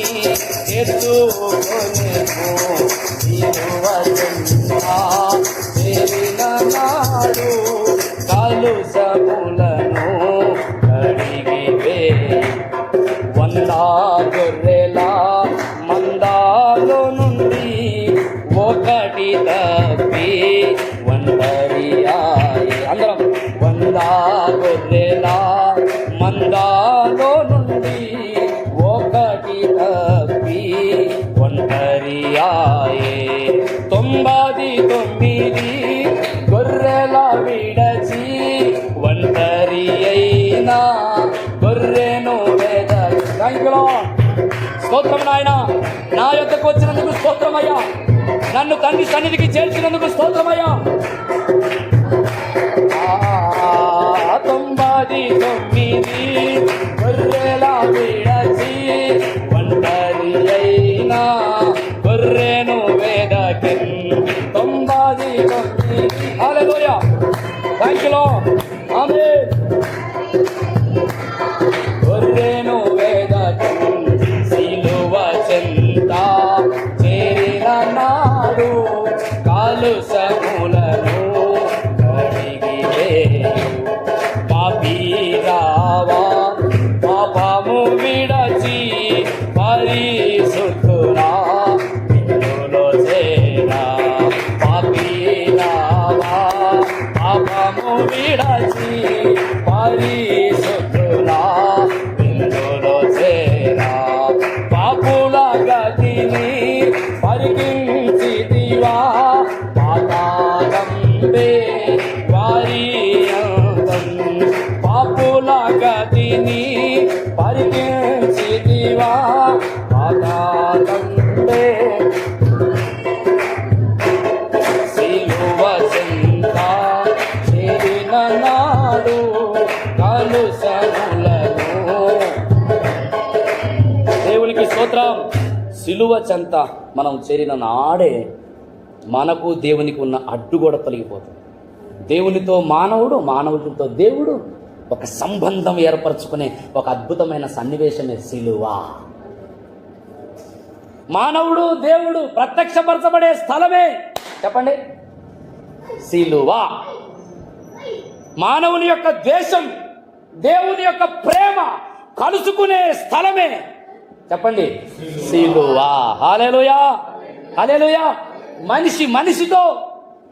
Speaker 1: చేర్చుకొని చేరిన నాడు కలుషములను కడిగివే. 100 గొర్రెల మందాలో నుండి ఒకటి తప్పి ఒంటరి అయి. అందరం 100 గొర్రెల మందాలో నుండి ఒకటి తప్పి ఒంటరి ఆయే. 99 గొర్రెల విడచి ఒంటరి అయినా గొర్రెను వేద. స్తోత్రం నాయన, నా యొద్దకు వచ్చినందుకు స్తోత్రమయ్యా, నన్ను తండ్రి సన్నిధికి చేర్చినందుకు స్తోత్రమయ్యా. 99 గొర్రెల విడచి ఒంటరి అయినా గొర్రెను వేదకిన్. 99. Hallelujah. Thank you Lord. Amen. గొర్రెను వేదకిన్ సిలువ చెంత చేరిన నాడు కాలుషములను కడిగి సర్వము విడచి పరిశుద్ధుల విందులో చేరా పాపుల గతిని పరికించితివా పాతాళంబే వారి అంతం పాపుల గతిని పరికించితివా పాతాళంబే సిలువ చెంత చేరిన నాడు కలుషములను దేవునికి స్తోత్రం. సిలువ చెంత మనం చేరిన నాడే మనకు దేవునికి ఉన్న అడ్డుగోడ తొలగిపోతుంది. దేవునితో మానవుడు, మానవుడితో దేవుడు ఒక సంబంధం ఏర్పరచుకునే ఒక అద్భుతమైన సన్నివేశమే సిలువ. మానవుడు దేవుడు ప్రత్యక్షపరచబడే స్థలమే చెప్పండి సిలువ. మానవుని యొక్క ద్వేషం, దేవుని యొక్క ప్రేమ కలుసుకునే స్థలమే చెప్పండి సిలువ. హల్లెలూయా, హల్లెలూయా. మనిషి మనిషితో,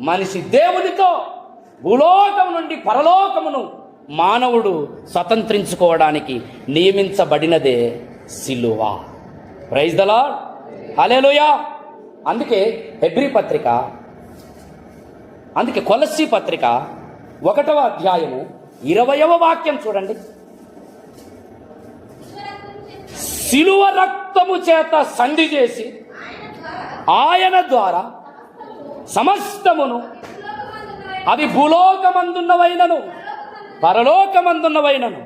Speaker 1: మనిషి దేవునితో, భూలోకము నుండి పరలోకమును మానవుడు స్వతంత్రించుకోవడానికి నియమించబడినదే సిలువ. Praise the Lord, hallelujah. అందుకే హెబ్రీ పత్రిక, అందుకే కొలస్సీ పత్రిక 1వ అధ్యాయము 20వ వాక్యం చూడండి. సిలువ రక్తము చేత సంధి చేసి ఆయన ద్వారా సమస్తమును, అది భూలోకమందున్నవైనను పరలోకమందున్నవైనను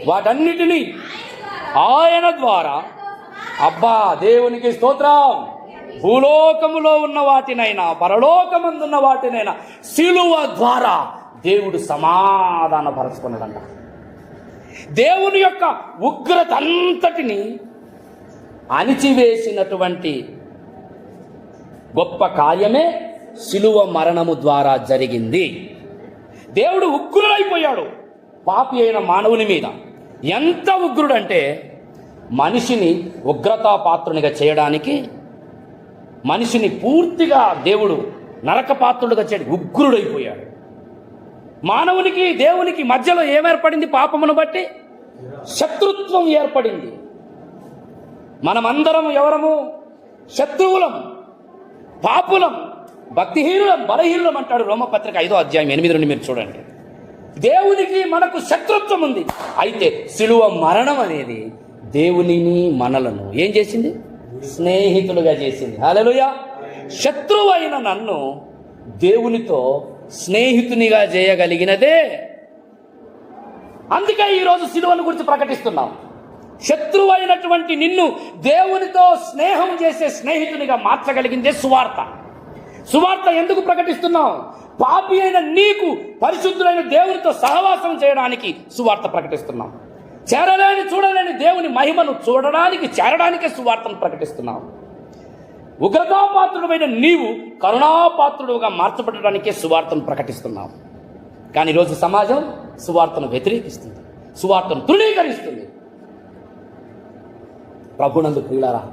Speaker 1: వాటన్నిటినీ ఆయన ద్వారా, అబ్బా దేవునికి స్తోత్రం, భూలోకములో ఉన్న వాటినైనా పరలోకమందున్న వాటినైనా సిలువ ద్వారా దేవుడు సమాధానపరచుకున్నాడంట. దేవుని యొక్క ఉగ్రత అంతటిని అణిచివేసినటువంటి గొప్ప కార్యమే సిలువ మరణము ద్వారా జరిగింది. దేవుడు ఉగ్రుడైపోయాడు పాపి అయిన మానవుని మీద. ఎంత ఉగ్రుడంటే మనిషిని ఉగ్రతాపాత్రునిగా చేయడానికి, మనిషిని పూర్తిగా దేవుడు నరకపాత్రుడుగా చేయడం ఉగ్రుడైపోయాడు. మానవునికి దేవునికి మధ్యలో ఏమేర్పడింది? పాపమును బట్టి శత్రుత్వం ఏర్పడింది. మనమందరం ఎవరము? శత్రువులం, పాపులం, భక్తిహీనులం, బలహీనులం అంటాడు రోమపత్రిక 5వ అధ్యాయం 8 నుండి మీరు చూడండి. దేవునికి మనకు శత్రుత్వం ఉంది. అయితే సిలువ మరణం అనేది దేవునిని మనలను ఏం చేసింది? స్నేహితులుగా చేసింది. హల్లెలూయా. శత్రువైన నన్ను దేవునితో స్నేహితునిగా చేయగలిగినదే. అందుకే ఈరోజు సిలువను గురించి ప్రకటిస్తున్నాం. శత్రువైనటువంటి నిన్ను దేవునితో స్నేహం చేసే స్నేహితునిగా మార్చగలిగిందే సువార్త. సువార్త ఎందుకు ప్రకటిస్తున్నాం? పాపి అయిన నీకు పరిశుద్ధులైన దేవునితో సహవాసం చేయడానికి సువార్త ప్రకటిస్తున్నాం. చేరలేని చూడలేని దేవుని మహిమను చూడడానికి, చేరడానికే సువార్తను ప్రకటిస్తున్నాం. ఉగ్రతాపాత్రుడమైన నీవు కరుణాపాత్రుడుగా మార్చబడడానికే సువార్తను ప్రకటిస్తున్నాం. కానీ ఈరోజు సమాజం సువార్తను వ్యతిరేకిస్తుంది, సువార్తను తృణీకరిస్తుంది. ప్రభునందు ప్రియులారా,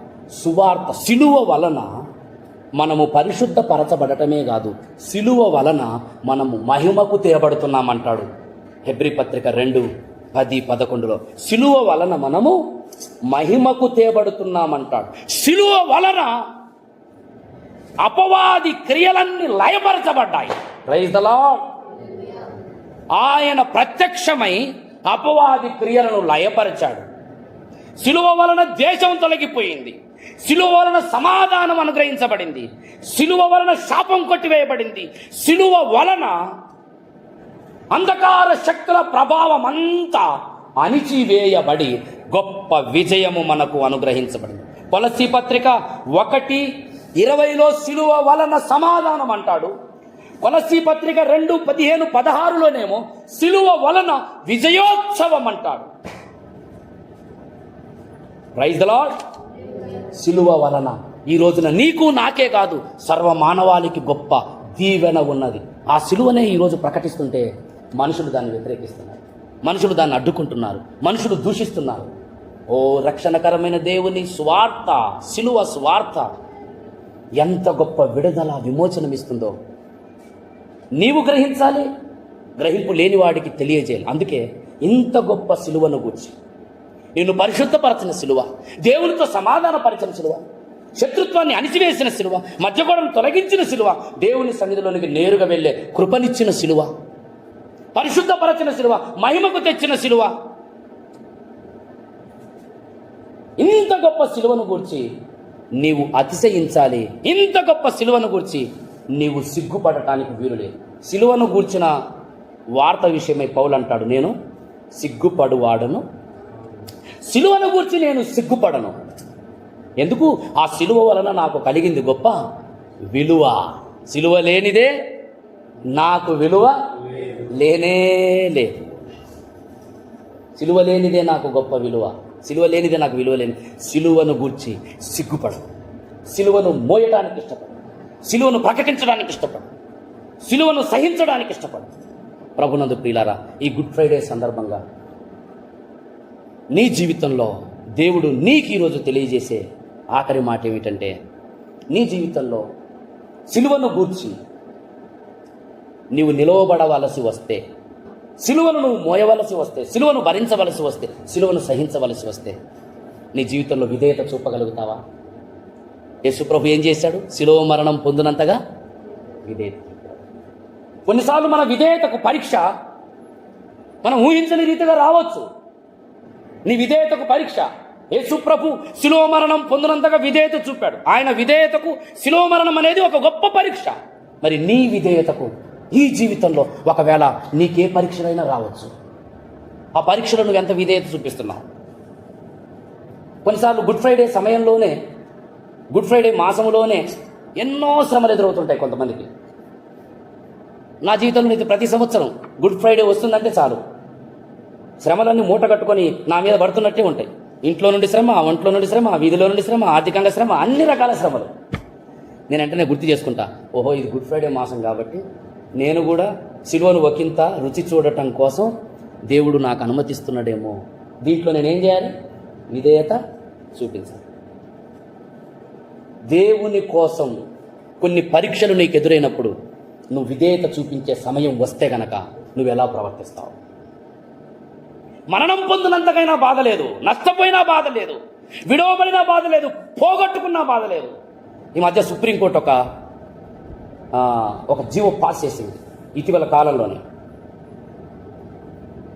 Speaker 1: సువార్త సిలువ వలన మనము పరిశుద్ధపరచబడటమే కాదు, సిలువ వలన మనము మహిమకు తేబడుతున్నామంటాడు హెబ్రీ పత్రిక 2:10-11. సిలువ వలన మనము మహిమకు తేబడుతున్నామంటాడు. సిలువ వలన అపవాది క్రియలన్నీ లయపరచబడ్డాయి. Praise the Lord. ఆయన ప్రత్యక్షమై అపవాది క్రియలను లయపరిచాడు. సిలువ వలన ద్వేషం తొలగిపోయింది. సిలువ వలన సమాధానం అనుగ్రహించబడింది. సిలువ వలన శాపం కొట్టివేయబడింది. సిలువ వలన అంధకార శక్తుల ప్రభావం అంతా అణిచివేయబడి గొప్ప విజయము మనకు అనుగ్రహించబడింది. కొలస్సీ పత్రిక 1:20 సిలువ వలన సమాధానం అంటాడు. కొలస్సీ పత్రిక 2:15-16 సిలువ వలన విజయోత్సవం అంటాడు. Praise the Lord. సిలువ వలన ఈ రోజున నీకు నాకే కాదు సర్వ మానవాళికి గొప్ప దీవెన ఉన్నది. ఆ సిలువనే ఈరోజు ప్రకటిస్తుంటే మనుషులు దాన్ని వ్యతిరేకిస్తున్నారు, మనుషులు దాన్ని అడ్డుకుంటున్నారు, మనుషులు దూషిస్తున్నారు. ఓ రక్షణకరమైన దేవుని స్వార్థ, సిలువ స్వార్థ ఎంత గొప్ప విడుదల విమోచనం ఇస్తుందో నీవు గ్రహించాలి, గ్రహింపు లేని వాడికి తెలియజేయాలి. అందుకే ఇంత గొప్ప సిలువను గూర్చి, నిన్ను పరిశుద్ధపరచిన సిలువ, దేవునితో సమాధానపరిచిన సిలువ, శత్రుత్వాన్ని అణిచివేసిన సిలువ, మధ్యగోడను తొలగించిన సిలువ, దేవుని సన్నిధిలోనికి నేరుగా వెళ్ళే కృపనిచ్చిన సిలువ, పరిశుద్ధపరచిన సిలువ, మహిమకు తెచ్చిన సిలువ, ఇంత గొప్ప సిలువను గూర్చి నీవు అతిశయించాలి. ఇంత గొప్ప సిలువను గూర్చి నీవు సిగ్గుపడటానికి వీలు లేదు. సిలువను గూర్చిన వార్త విషయమై పౌలు అంటాడు, నేను సిగ్గుపడువాడను, సిలువను గూర్చి నేను సిగ్గుపడను. ఎందుకు? ఆ సిలువ వలన నాకు కలిగింది గొప్ప విలువ. సిలువ లేనిదే నాకు విలువ లేనే లేదు. సిలువ లేనిదే నాకు గొప్ప విలువ, సిలువ లేనిదే నాకు విలువ లేని. సిలువను గూర్చి సిగ్గుపడు, సిలువను మోయడానికి ఇష్టపడు, సిలువను ప్రకటించడానికి ఇష్టపడు, సిలువను సహించడానికి ఇష్టపడు. ప్రభునందు ప్రియులారా, ఈ గుడ్ ఫ్రైడే సందర్భంగా నీ జీవితంలో దేవుడు నీకు ఈరోజు తెలియజేసే ఆఖరి మాట ఏమిటంటే, నీ జీవితంలో సిలువను గూర్చి నీవు నిలవబడవలసి వస్తే, సిలువను నువ్వు మోయవలసి వస్తే, సిలువను భరించవలసి వస్తే, సిలువను సహించవలసి వస్తే నీ జీవితంలో విధేయత చూపగలుగుతావా? యేసుప్రభు ఏం చేశాడు? సిలువ మరణం పొందినంతగా విధేయత. కొన్నిసార్లు మన విధేయతకు పరీక్ష మనం ఊహించని రీతిగా రావచ్చు. నీ విధేయతకు పరీక్ష. యేసుప్రభు శిలువ మరణం పొందినంతగా విధేయత చూపాడు. ఆయన విధేయతకు శిలువ మరణం అనేది ఒక గొప్ప పరీక్ష. మరి నీ విధేయతకు ఈ జీవితంలో ఒకవేళ నీకే పరీక్షలైనా రావచ్చు. ఆ పరీక్షలో నువ్వు ఎంత విధేయత చూపిస్తున్నావు? కొన్నిసార్లు గుడ్ ఫ్రైడే సమయంలోనే, గుడ్ ఫ్రైడే మాసంలోనే ఎన్నో శ్రమలు ఎదురవుతుంటాయి కొంతమందికి. నా జీవితంలో ఇది ప్రతి సంవత్సరం గుడ్ ఫ్రైడే వస్తుందంటే చాలు శ్రమలన్నీ మూట కట్టుకొని నా మీద పడుతున్నట్టే ఉంటాయి. ఇంట్లో నుండి శ్రమ, ఒంట్లో నుండి శ్రమ, వీధిలో నుండి శ్రమ, ఆర్థికంగా శ్రమ, అన్ని రకాల శ్రమలు. నేను వెంటనే గుర్తు చేసుకుంటా, ఓహో ఇది గుడ్ ఫ్రైడే మాసం కాబట్టి నేను కూడా సిలువను ఒకంత రుచి చూడటం కోసం దేవుడు నాకు అనుమతిస్తున్నాడేమో. దీంట్లో నేనేం చేయాలి? విధేయత చూపించాలి. దేవుని కోసం కొన్ని పరీక్షలు నీకు ఎదురైనప్పుడు నువ్వు విధేయత చూపించే సమయం వస్తే గనక నువ్వు ఎలా ప్రవర్తిస్తావు? మరణం పొందినంతకైనా బాధ లేదు, నష్టపోయినా బాధ లేదు, విడవబడినా బాధ లేదు, పోగొట్టుకున్నా బాధ లేదు. ఈ మధ్య సుప్రీంకోర్టు ఒక జీవో పాస్ చేసింది ఇటీవల కాలంలోనే.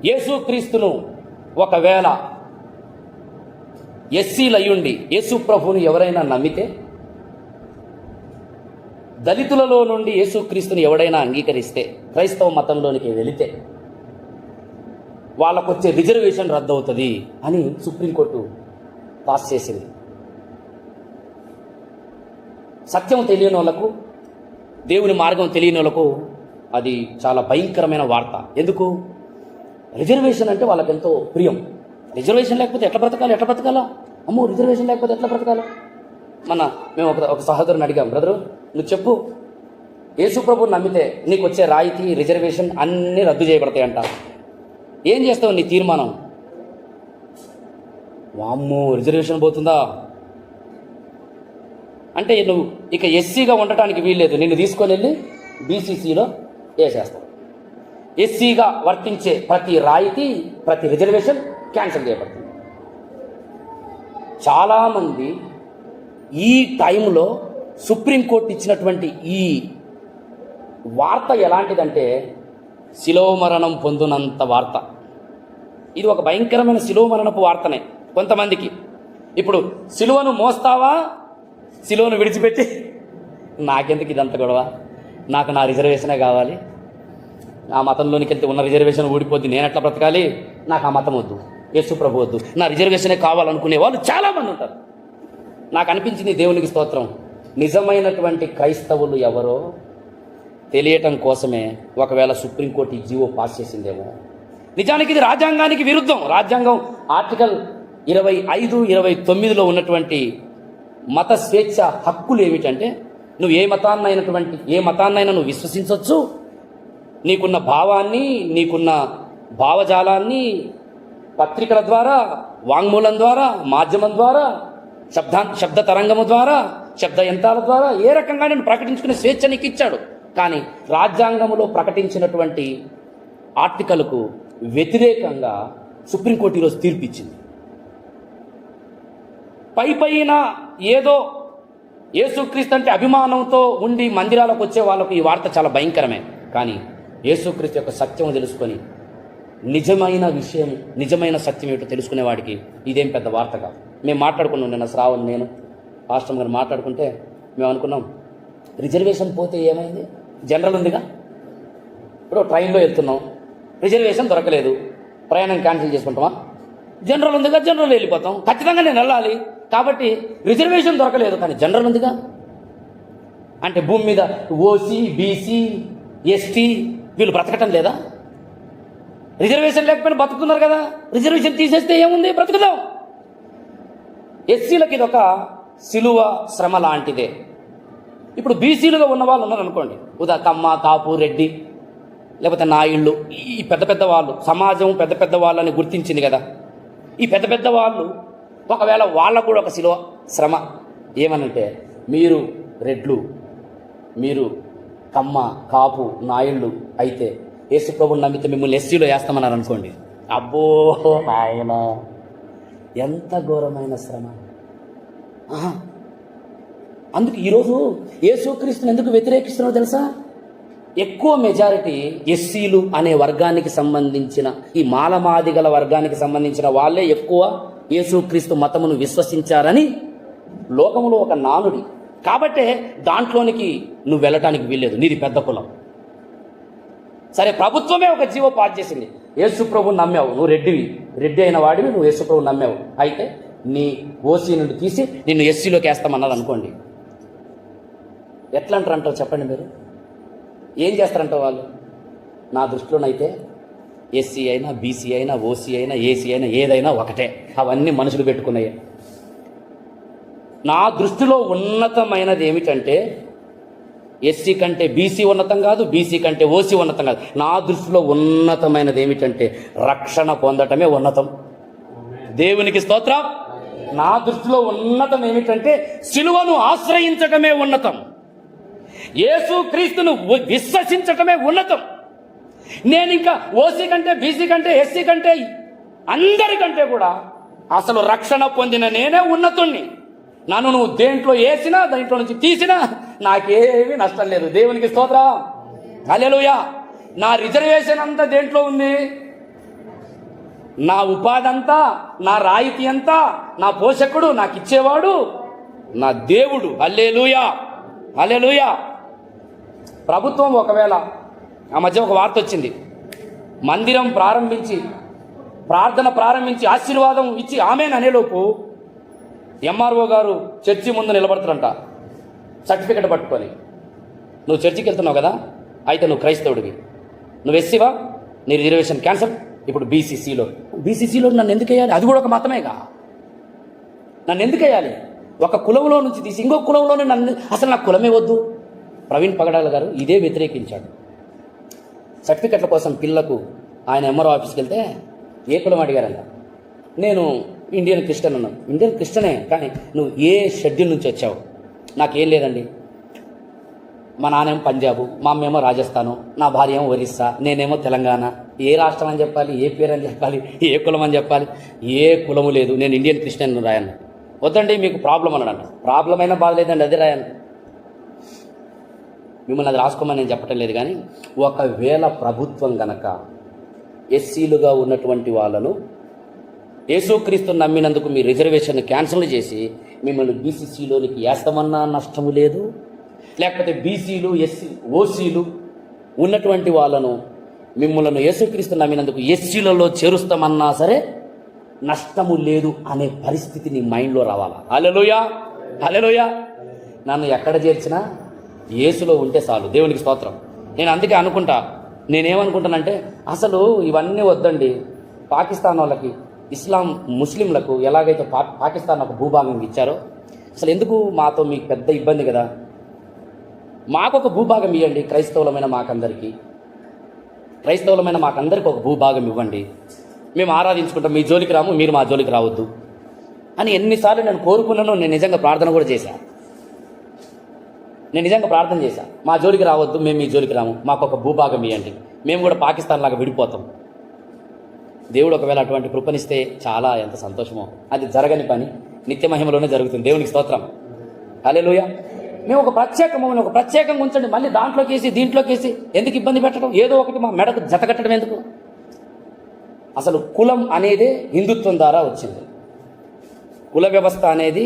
Speaker 1: యేసుక్రీస్తును ఒకవేళ ఎస్సీలు అయ్యుండి యేసు ప్రభువుని ఎవరైనా నమ్మితే, దళితులలో నుండి యేసుక్రీస్తుని ఎవడైనా అంగీకరిస్తే, క్రైస్తవ మతంలోనికి వెళితే వాళ్ళకు వచ్చే రిజర్వేషన్ రద్దు అవుతుంది అని సుప్రీంకోర్టు పాస్ చేసింది. సత్యం తెలియని వాళ్ళకు, దేవుని మార్గం తెలియని వాళ్ళకు అది చాలా భయంకరమైన వార్త. ఎందుకు? రిజర్వేషన్ అంటే వాళ్ళకి ఎంతో ప్రియం. రిజర్వేషన్ లేకపోతే ఎట్లా బ్రతకాలా? అమ్మో, రిజర్వేషన్ లేకపోతే ఎట్లా బ్రతకాలా? మేము ఒక సహోదరుని అడిగాం, బ్రదరు నువ్వు చెప్పు, యేసు ప్రభువుని నమ్మితే నీకు వచ్చే రాయితీ, రిజర్వేషన్ అన్నీ రద్దు చేయబడతాయంట, ఏం చేస్తావు? నీ తీర్మానం? వామ్మో, రిజర్వేషన్ పోతుందా అంటే నువ్వు ఇక ఎస్సీగా ఉండటానికి వీల్లేదు, నిన్ను తీసుకొని వెళ్ళి బీసీసీలో వేసేస్తావు. ఎస్సీగా వర్తించే ప్రతి రాయితీ, ప్రతి రిజర్వేషన్ క్యాన్సిల్ చేయబడుతుంది. చాలామంది ఈ టైంలో సుప్రీంకోర్టు ఇచ్చినటువంటి ఈ వార్త ఎలాంటిదంటే శిలువ మరణం పొందినంత వార్త. ఇది ఒక భయంకరమైన శిలువ మరణపు వార్తనే కొంతమందికి. ఇప్పుడు శిలువను మోస్తావా, శిలువను విడిచిపెట్టి నాకెందుకు ఇదంత గొడవ, నాకు నా రిజర్వేషనే కావాలి, నా మతంలోనికి వెళ్తే ఉన్న రిజర్వేషన్ ఊడిపోద్ది, నేను ఎట్లా బ్రతకాలి, నాకు ఆ మతం వద్దు, యేసు ప్రభు వద్దు, నా రిజర్వేషనే కావాలనుకునే వాళ్ళు చాలామంది ఉంటారు. నాకు అనిపించింది, దేవునికి స్తోత్రం, నిజమైనటువంటి క్రైస్తవులు ఎవరో తెలియటం కోసమే ఒకవేళ సుప్రీంకోర్టు ఈ జీవో పాస్ చేసిందేమో. నిజానికి ఇది రాజ్యాంగానికి విరుద్ధం. రాజ్యాంగం ఆర్టికల్ 25, 29లో ఉన్నటువంటి మత స్వేచ్ఛ హక్కులు ఏమిటంటే, నువ్వు ఏ మతాన్నైనా నువ్వు విశ్వసించవచ్చు, నీకున్న భావాన్ని, నీకున్న భావజాలాన్ని పత్రికల ద్వారా, వాంగ్మూలం ద్వారా, మాధ్యమం ద్వారా, శబ్ద తరంగము ద్వారా, శబ్ద యంత్రాల ద్వారా ఏ రకంగా నేను ప్రకటించుకునే స్వేచ్ఛ నీకు ఇచ్చాడు. కానీ రాజ్యాంగంలో ప్రకటించినటువంటి ఆర్టికల్కు వ్యతిరేకంగా సుప్రీంకోర్టు ఈరోజు తీర్పు ఇచ్చింది. పైన ఏదో యేసుక్రీస్తు అంటే అభిమానంతో ఉండి మందిరాలకు వచ్చే వాళ్ళకు ఈ వార్త చాలా భయంకరమే. కానీ యేసుక్రీస్తు యొక్క సత్యం తెలుసుకొని నిజమైన విషయం, నిజమైన సత్యం ఏమిటో తెలుసుకునే వాడికి ఇదేం పెద్ద వార్త కాదు. మేము మాట్లాడుకున్నాం నిన్న, శ్రావణ్ నేను పాస్టర్ గారు మాట్లాడుకుంటే మేము అనుకున్నాం, రిజర్వేషన్ పోతే ఏమైంది, జనరల్ ఉందిగా. ఇప్పుడు ట్రైన్లో వెళ్తున్నాం, రిజర్వేషన్ దొరకలేదు, ప్రయాణం క్యాన్సిల్ చేసుకుంటామా? జనరల్ ఉందిగా, జనరల్ వెళ్ళిపోతాం. ఖచ్చితంగా నేను వెళ్ళాలి కాబట్టి రిజర్వేషన్ దొరకలేదు, కానీ జనరల్ ఉందిగా. అంటే భూమి మీద ఓసీ, బీసీ, ఎస్టీ వీళ్ళు బ్రతకటం లేదా? రిజర్వేషన్ లేకపోయినా బతుకుతున్నారు కదా. రిజర్వేషన్ తీసేస్తే ఏముంది, బ్రతుకుదాం. ఎస్సీలకి ఇది ఒక సిలువ శ్రమ లాంటిదే. ఇప్పుడు బీసీలుగా ఉన్న వాళ్ళు ఉన్నారు అనుకోండి, కమ్మ, కాపు, రెడ్డి, లేకపోతే నాయుళ్ళు, ఈ పెద్ద పెద్ద వాళ్ళు, సమాజం పెద్ద పెద్ద వాళ్ళని గుర్తించింది కదా. ఈ పెద్ద పెద్ద వాళ్ళు ఒకవేళ వాళ్ళకు కూడా ఒక సిలువ శ్రమ ఏమనంటే, మీరు రెడ్లు, మీరు కమ్మ, కాపు, నాయుళ్ళు అయితే యేసు ప్రభువుని నమ్మితే మిమ్మల్ని ఎస్సీలో వేస్తామన్నారు అనుకోండి. అబ్బో ఆయన ఎంత ఘోరమైన శ్రమ. అందుకు ఈరోజు యేసుక్రీస్తుని ఎందుకు వ్యతిరేకిస్తున్నారో తెలుసా? ఎక్కువ మెజారిటీ ఎస్సీలు అనే వర్గానికి సంబంధించిన, ఈ మాలమాదిగల వర్గానికి సంబంధించిన వాళ్ళే ఎక్కువ యేసుక్రీస్తు మతమును విశ్వసించారని లోకంలో ఒక నానుడి. కాబట్టే దాంట్లోనికి నువ్వు వెళ్ళటానికి వీల్లేదు, నీది పెద్ద కులం. సరే, ప్రభుత్వమే ఒక జీవో పాస్ చేసింది, యేసు ప్రభువుని నమ్మావు, నువ్వు రెడ్డి అయిన వాడివి, నువ్వు యేసు ప్రభువుని నమ్మావు, అయితే నీ ఓసీ నుండి తీసి నిన్ను ఎస్సీలోకి వేస్తామన్నారు అనుకోండి. ఎట్లా అంటారు చెప్పండి మీరు? ఏం చేస్తారంటారు వాళ్ళు? నా దృష్టిలోనైతే ఎస్సీ అయినా, బీసీ అయినా, ఓసీ అయినా, ఏసీ అయినా, ఏదైనా ఒకటే. అవన్నీ మనుషులు పెట్టుకున్నాయే. నా దృష్టిలో ఉన్నతమైనది ఏమిటంటే, ఎస్సీ కంటే బీసీ ఉన్నతం కాదు, బీసీ కంటే ఓసీ ఉన్నతం కాదు. నా దృష్టిలో ఉన్నతమైనది ఏమిటంటే రక్షణ పొందటమే ఉన్నతం. దేవునికి స్తోత్రం. నా దృష్టిలో ఉన్నతం ఏమిటంటే సిలువను ఆశ్రయించటమే ఉన్నతం, యేసుక్రీస్తును విశ్వసించటమే ఉన్నతం. నేను ఇంకా ఓసీ కంటే, బీసీ కంటే, ఎస్సీ కంటే, అందరికంటే కూడా అసలు రక్షణ పొందిన నేనే ఉన్నతుణ్ణి. నన్ను నువ్వు దేంట్లో వేసినా, దాంట్లో నుంచి తీసినా నాకేమీ నష్టం లేదు. దేవునికి స్తోత్రం, హల్లెలూయా. నా రిజర్వేషన్ అంతా దేంట్లో ఉంది? నా ఉపాధి అంతా, నా రాయితీ అంతా, నా పోషకుడు, నాకు ఇచ్చేవాడు నా దేవుడు. హల్లెలూయా, హల్లెలూయా. ప్రభుత్వం ఒకవేళ, ఆ మధ్య ఒక వార్త వచ్చింది, మందిరం ప్రారంభించి, ప్రార్థన ప్రారంభించి, ఆశీర్వాదం ఇచ్చి ఆమెన్ అనేలోపు ఎంఆర్ఓ గారు చర్చి ముందు నిలబడతారంట సర్టిఫికెట్ పట్టుకొని. నువ్వు చర్చికి వెళ్తున్నావు కదా, అయితే నువ్వు క్రైస్తవుడివి, నువ్వు ఎస్సీవా, నీ రిజర్వేషన్ క్యాన్సల్. ఇప్పుడు బీసీసీలో నన్ను ఎందుకు వేయాలి? అది కూడా ఒక మతమేగా. నన్ను ఎందుకు వేయాలి? ఒక కులంలో నుంచి తీసి ఇంకో కులంలోనే నన్ను, అసలు నాకు కులమే వద్దు. ప్రవీణ్ పగడాల గారు ఇదే వ్యతిరేకించాడు. సర్టిఫికెట్ల కోసం పిల్లకు ఆయన ఎంఆర్ఓ ఆఫీస్కి వెళ్తే ఏ కులం అడిగారంట. నేను ఇండియన్ క్రిస్టియన్ అన్నాను. ఇండియన్ క్రిస్టియనే, కానీ నువ్వు ఏ షెడ్యూల్ నుంచి వచ్చావు? నాకేం లేదండి, మా నాన్నేమో పంజాబు, మా అమ్మేమో రాజస్థాను, నా భార్య ఏమో ఒరిస్సా, నేనేమో తెలంగాణ. ఏ రాష్ట్రం అని చెప్పాలి, ఏ పేరు అని చెప్పాలి, ఏ కులం అని చెప్పాలి? ఏ కులము లేదు, నేను ఇండియన్ క్రిస్టియన్ రాయను. వద్దండి మీకు ప్రాబ్లం అన్నాడు. ప్రాబ్లం అయినా బాధ లేదండి, అదే రాయను. మిమ్మల్ని అది రాసుకోమని నేను చెప్పటం లేదు. కానీ ఒకవేళ ప్రభుత్వం గనక ఎస్సీలుగా ఉన్నటువంటి వాళ్ళను యేసుక్రీస్తుని నమ్మినందుకు మీ రిజర్వేషన్ క్యాన్సిల్ చేసి మిమ్మల్ని బీసీసీలోనికి వేస్తామన్నా నష్టము లేదు, లేకపోతే బీసీలు, ఎస్సీ, ఓసీలు ఉన్నటువంటి వాళ్ళను మిమ్మల్ని యేసుక్రీస్తుని నమ్మినందుకు ఎస్సీలలో చేరుస్తామన్నా సరే నష్టము లేదు అనే పరిస్థితి నీ మైండ్లో రావాలా. హల్లెలూయా, హల్లెలూయా. నన్ను ఎక్కడ చేర్చినా యేసులో ఉంటే చాలు. దేవునికి స్తోత్రం. నేను అందుకే అనుకుంటా, నేనేమనుకుంటానంటే అసలు ఇవన్నీ వద్దండి. పాకిస్తాన్ వాళ్ళకి, ఇస్లాం ముస్లింలకు ఎలాగైతే పాకిస్తాన్ ఒక భూభాగం ఇచ్చారో, అసలు ఎందుకు మాతో మీకు పెద్ద ఇబ్బంది కదా, మాకొక భూభాగం ఇవ్వండి. క్రైస్తవులమైన మాకందరికీ ఒక భూభాగం ఇవ్వండి, మేము ఆరాధించుకుంటాం, మీ జోలికి రాము, మీరు మా జోలికి రావద్దు అని ఎన్నిసార్లు నేను కోరుకున్నానో. నేను నిజంగా ప్రార్థన కూడా చేశాను. నేను నిజంగా ప్రార్థన చేశాను, మా జోలికి రావద్దు, మేము మీ జోలికి రాము, మాకు ఒక భూభాగం ఇవ్వండి, మేము కూడా పాకిస్తాన్ లాగా విడిపోతాం. దేవుడు ఒకవేళ అటువంటి కృపనిస్తే చాలా ఎంత సంతోషమో. అది జరగని పని, నిత్య మహిమలోనే జరుగుతుంది. దేవునికి స్తోత్రం, హల్లెలూయా. మేము ఒక ప్రత్యేకంగా ఉంచండి, మళ్ళీ దాంట్లోకేసి దీంట్లోకేసి ఎందుకు ఇబ్బంది పెట్టడం? ఏదో ఒకటి మా మెడకు జతకట్టడం ఎందుకు? అసలు కులం అనేది హిందుత్వం ద్వారా వచ్చింది. కుల వ్యవస్థ అనేది,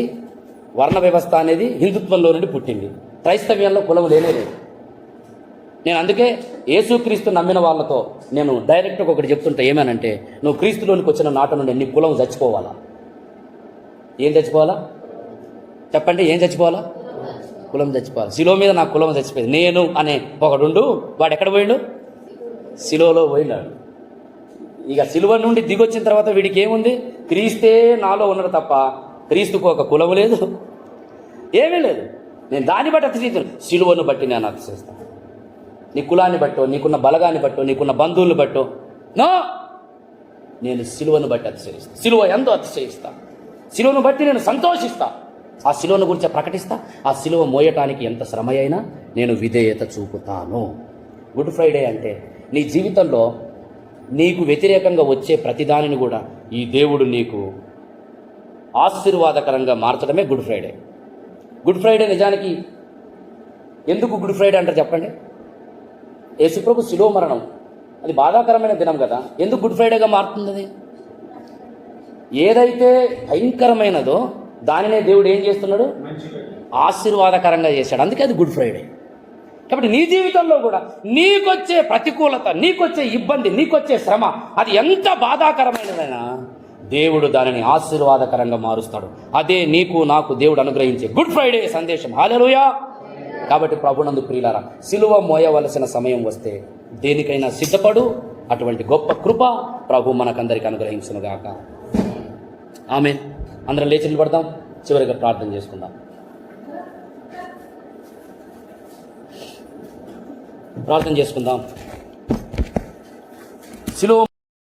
Speaker 1: వర్ణ వ్యవస్థ అనేది హిందుత్వంలో నుండి పుట్టింది. క్రైస్తవ్యంలో కులం లేనే లేదు. నేను అందుకే యేసుక్రీస్తు నమ్మిన వాళ్ళతో నేను డైరెక్ట్గా ఒకటి చెప్తుంటా, ఏమనంటే, నువ్వు క్రీస్తులోనికి వచ్చిన నాట నుండి నీ కులం చచ్చిపోవాలా. ఏం చచ్చిపోవాలా చెప్పండి? ఏం చచ్చిపోవాలా? కులం చచ్చిపోవాలి. శిలో మీద నా కులం చచ్చిపోయింది. నేను అనే ఒకడుండు, వాడు ఎక్కడ పోయిండు? శిలోలో పోయినాడు. ఇక శిలువ నుండి దిగొచ్చిన తర్వాత వీడికి ఏముంది? క్రీస్తే నాలో ఉన్నాడు తప్ప క్రీస్తుకు ఒక కులం లేదు, ఏమీ లేదు. నేను దాన్ని బట్టి అతిశయిస్తాను. శిలువను బట్టి నేను అతిశయిస్తాను. నీ కులాన్ని బట్టో, నీకున్న బలగాన్ని బట్టో, నీకున్న బంధువులను బట్టో నో, నేను శిలువను బట్టి అతిశయిస్తాను. శిలువ ఎంతో అతిశయిస్తాను. శిలువను బట్టి నేను సంతోషిస్తా. ఆ శిలువను గురించి ప్రకటిస్తా. ఆ శిలువ మోయటానికి ఎంత శ్రమ అయినా నేను విధేయత చూపుతాను. గుడ్ ఫ్రైడే అంటే నీ జీవితంలో నీకు వ్యతిరేకంగా వచ్చే ప్రతిదానిని కూడా ఈ దేవుడు నీకు ఆశీర్వాదకరంగా మార్చడమే గుడ్ ఫ్రైడే. గుడ్ ఫ్రైడే నిజానికి ఎందుకు గుడ్ ఫ్రైడే అంటారు చెప్పండి? యేసుప్రభు శిలువ మరణం అది బాధాకరమైన దినం కదా. ఎందుకు గుడ్ ఫ్రైడేగా మారుతుంది? అది ఏదైతే భయంకరమైనదో దానినే దేవుడు ఏం చేస్తున్నాడు? ఆశీర్వాదకరంగా చేశాడు. అందుకే అది గుడ్ ఫ్రైడే. కాబట్టి నీ జీవితంలో కూడా నీకొచ్చే ప్రతికూలత, నీకొచ్చే ఇబ్బంది, నీకొచ్చే శ్రమ, అది ఎంత బాధాకరమైనదైనా దేవుడు దానిని ఆశీర్వాదకరంగా మారుస్తాడు. అదే నీకు నాకు దేవుడు అనుగ్రహించే గుడ్ ఫ్రైడే సందేశం. హల్లెలూయా. కాబట్టి ప్రభునందు ప్రియులారా, సిలువ మోయవలసిన సమయం వస్తే దేనికైనా సిద్ధపడు. అటువంటి గొప్ప కృప ప్రభు మనకందరికి అనుగ్రహించునుగాక. ఆమేన్. అందరం లేచి నిలబడదాం, చివరిగా ప్రార్థన చేసుకుందాం. ప్రార్థన చేసుకుందాం. సిలువ